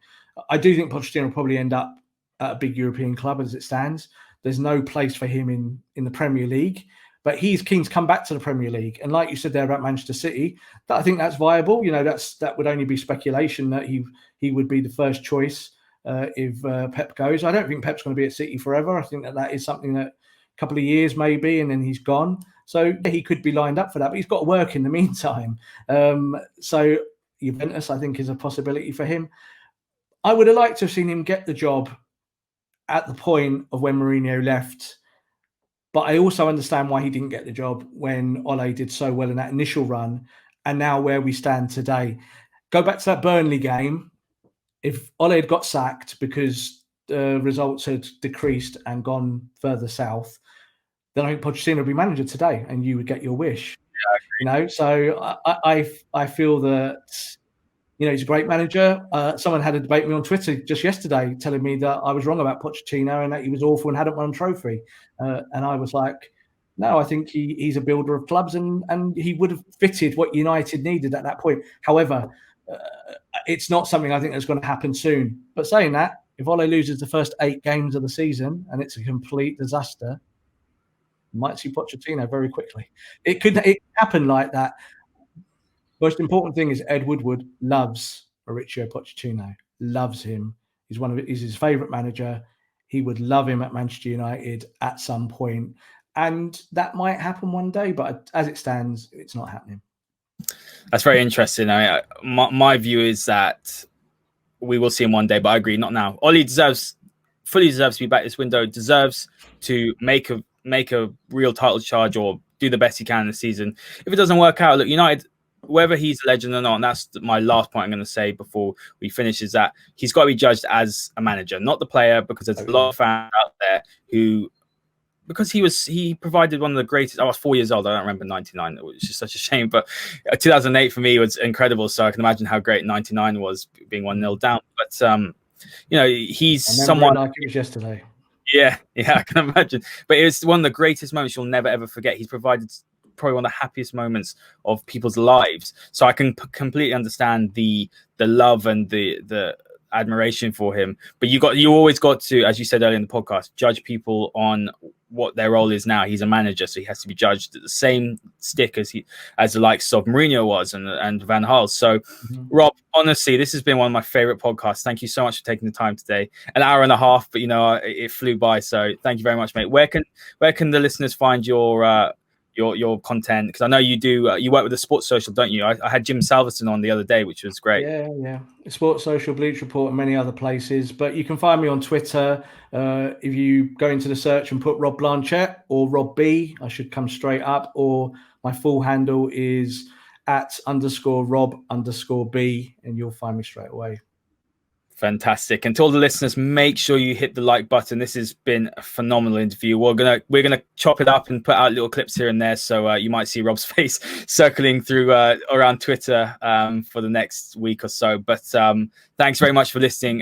I do think Pochettino will probably end up at a big European club as it stands. There's no place for him in the Premier League. But he's keen to come back to the Premier League. And like you said there about Manchester City, I think that's viable. You know, that would only be speculation that he would be the first choice if Pep goes. I don't think Pep's going to be at City forever. I think that is something that a couple of years maybe, and then he's gone. So yeah, he could be lined up for that, but he's got to work in the meantime. So Juventus, I think, is a possibility for him. I would have liked to have seen him get the job at the point of when Mourinho left. But I also understand why he didn't get the job when Ole did so well in that initial run, and now where we stand today. Go back to that Burnley game. If Ole had got sacked because the results had decreased and gone further south, then I think Pochettino would be manager today, and you would get your wish. You know, so I feel that, you know, he's a great manager. Someone had a debate with me on Twitter just yesterday telling me that I was wrong about Pochettino and that he was awful and hadn't won a trophy. And I was like, no, I think he's a builder of clubs, and he would have fitted what United needed at that point. However, it's not something I think that's going to happen soon. But saying that, if Ole loses the first 8 games of the season and it's a complete disaster, you might see Pochettino very quickly. It could happen like that. Most important thing is Ed Woodward loves Mauricio Pochettino, loves him. He's his favourite manager. He would love him at Manchester United at some point. And that might happen one day, but as it stands, it's not happening. That's very interesting. My view is that we will see him one day, but I agree, not now. Ole fully deserves to be back this window, deserves to make a real title charge or do the best he can in the season. If it doesn't work out, look, United, whether he's a legend or not, and that's my last point I'm going to say before we finish, is that he's got to be judged as a manager, not the player, because there's a lot of fans out there who, because he provided one of the greatest. I was 4 years old. I don't remember 99. It was just such a shame. But 2008 for me was incredible. So I can imagine how great 99 was, being 1-0 down. But you know, he's someone like it was yesterday. Yeah, I can imagine. But it's one of the greatest moments you'll never ever forget. He's provided probably one of the happiest moments of people's lives. So I can completely understand the love and the admiration for him. But you always got to, as you said earlier in the podcast, judge people on what their role is now. He's a manager, so he has to be judged at the same stick as the likes of Mourinho was and Van Gaal. So Rob, honestly, this has been one of my favorite podcasts. Thank you so much for taking the time today. An hour and a half, but you know, it flew by. So thank you very much, mate. Where can the listeners find your content? Because I know you do. You work with the Sports Social, don't you? I had Jim Salverson on the other day, which was great. Yeah. Sports Social, Bleach Report, and many other places. But you can find me on Twitter. If you go into the search and put Rob Blanchette or Rob B, I should come straight up. Or my full handle is @_Rob_B, and you'll find me straight away. Fantastic. And to all the listeners, make sure you hit the like button. This has been a phenomenal interview. We're gonna chop it up and put out little clips here and there, so you might see Rob's face circling through around Twitter for the next week or so. But thanks very much for listening.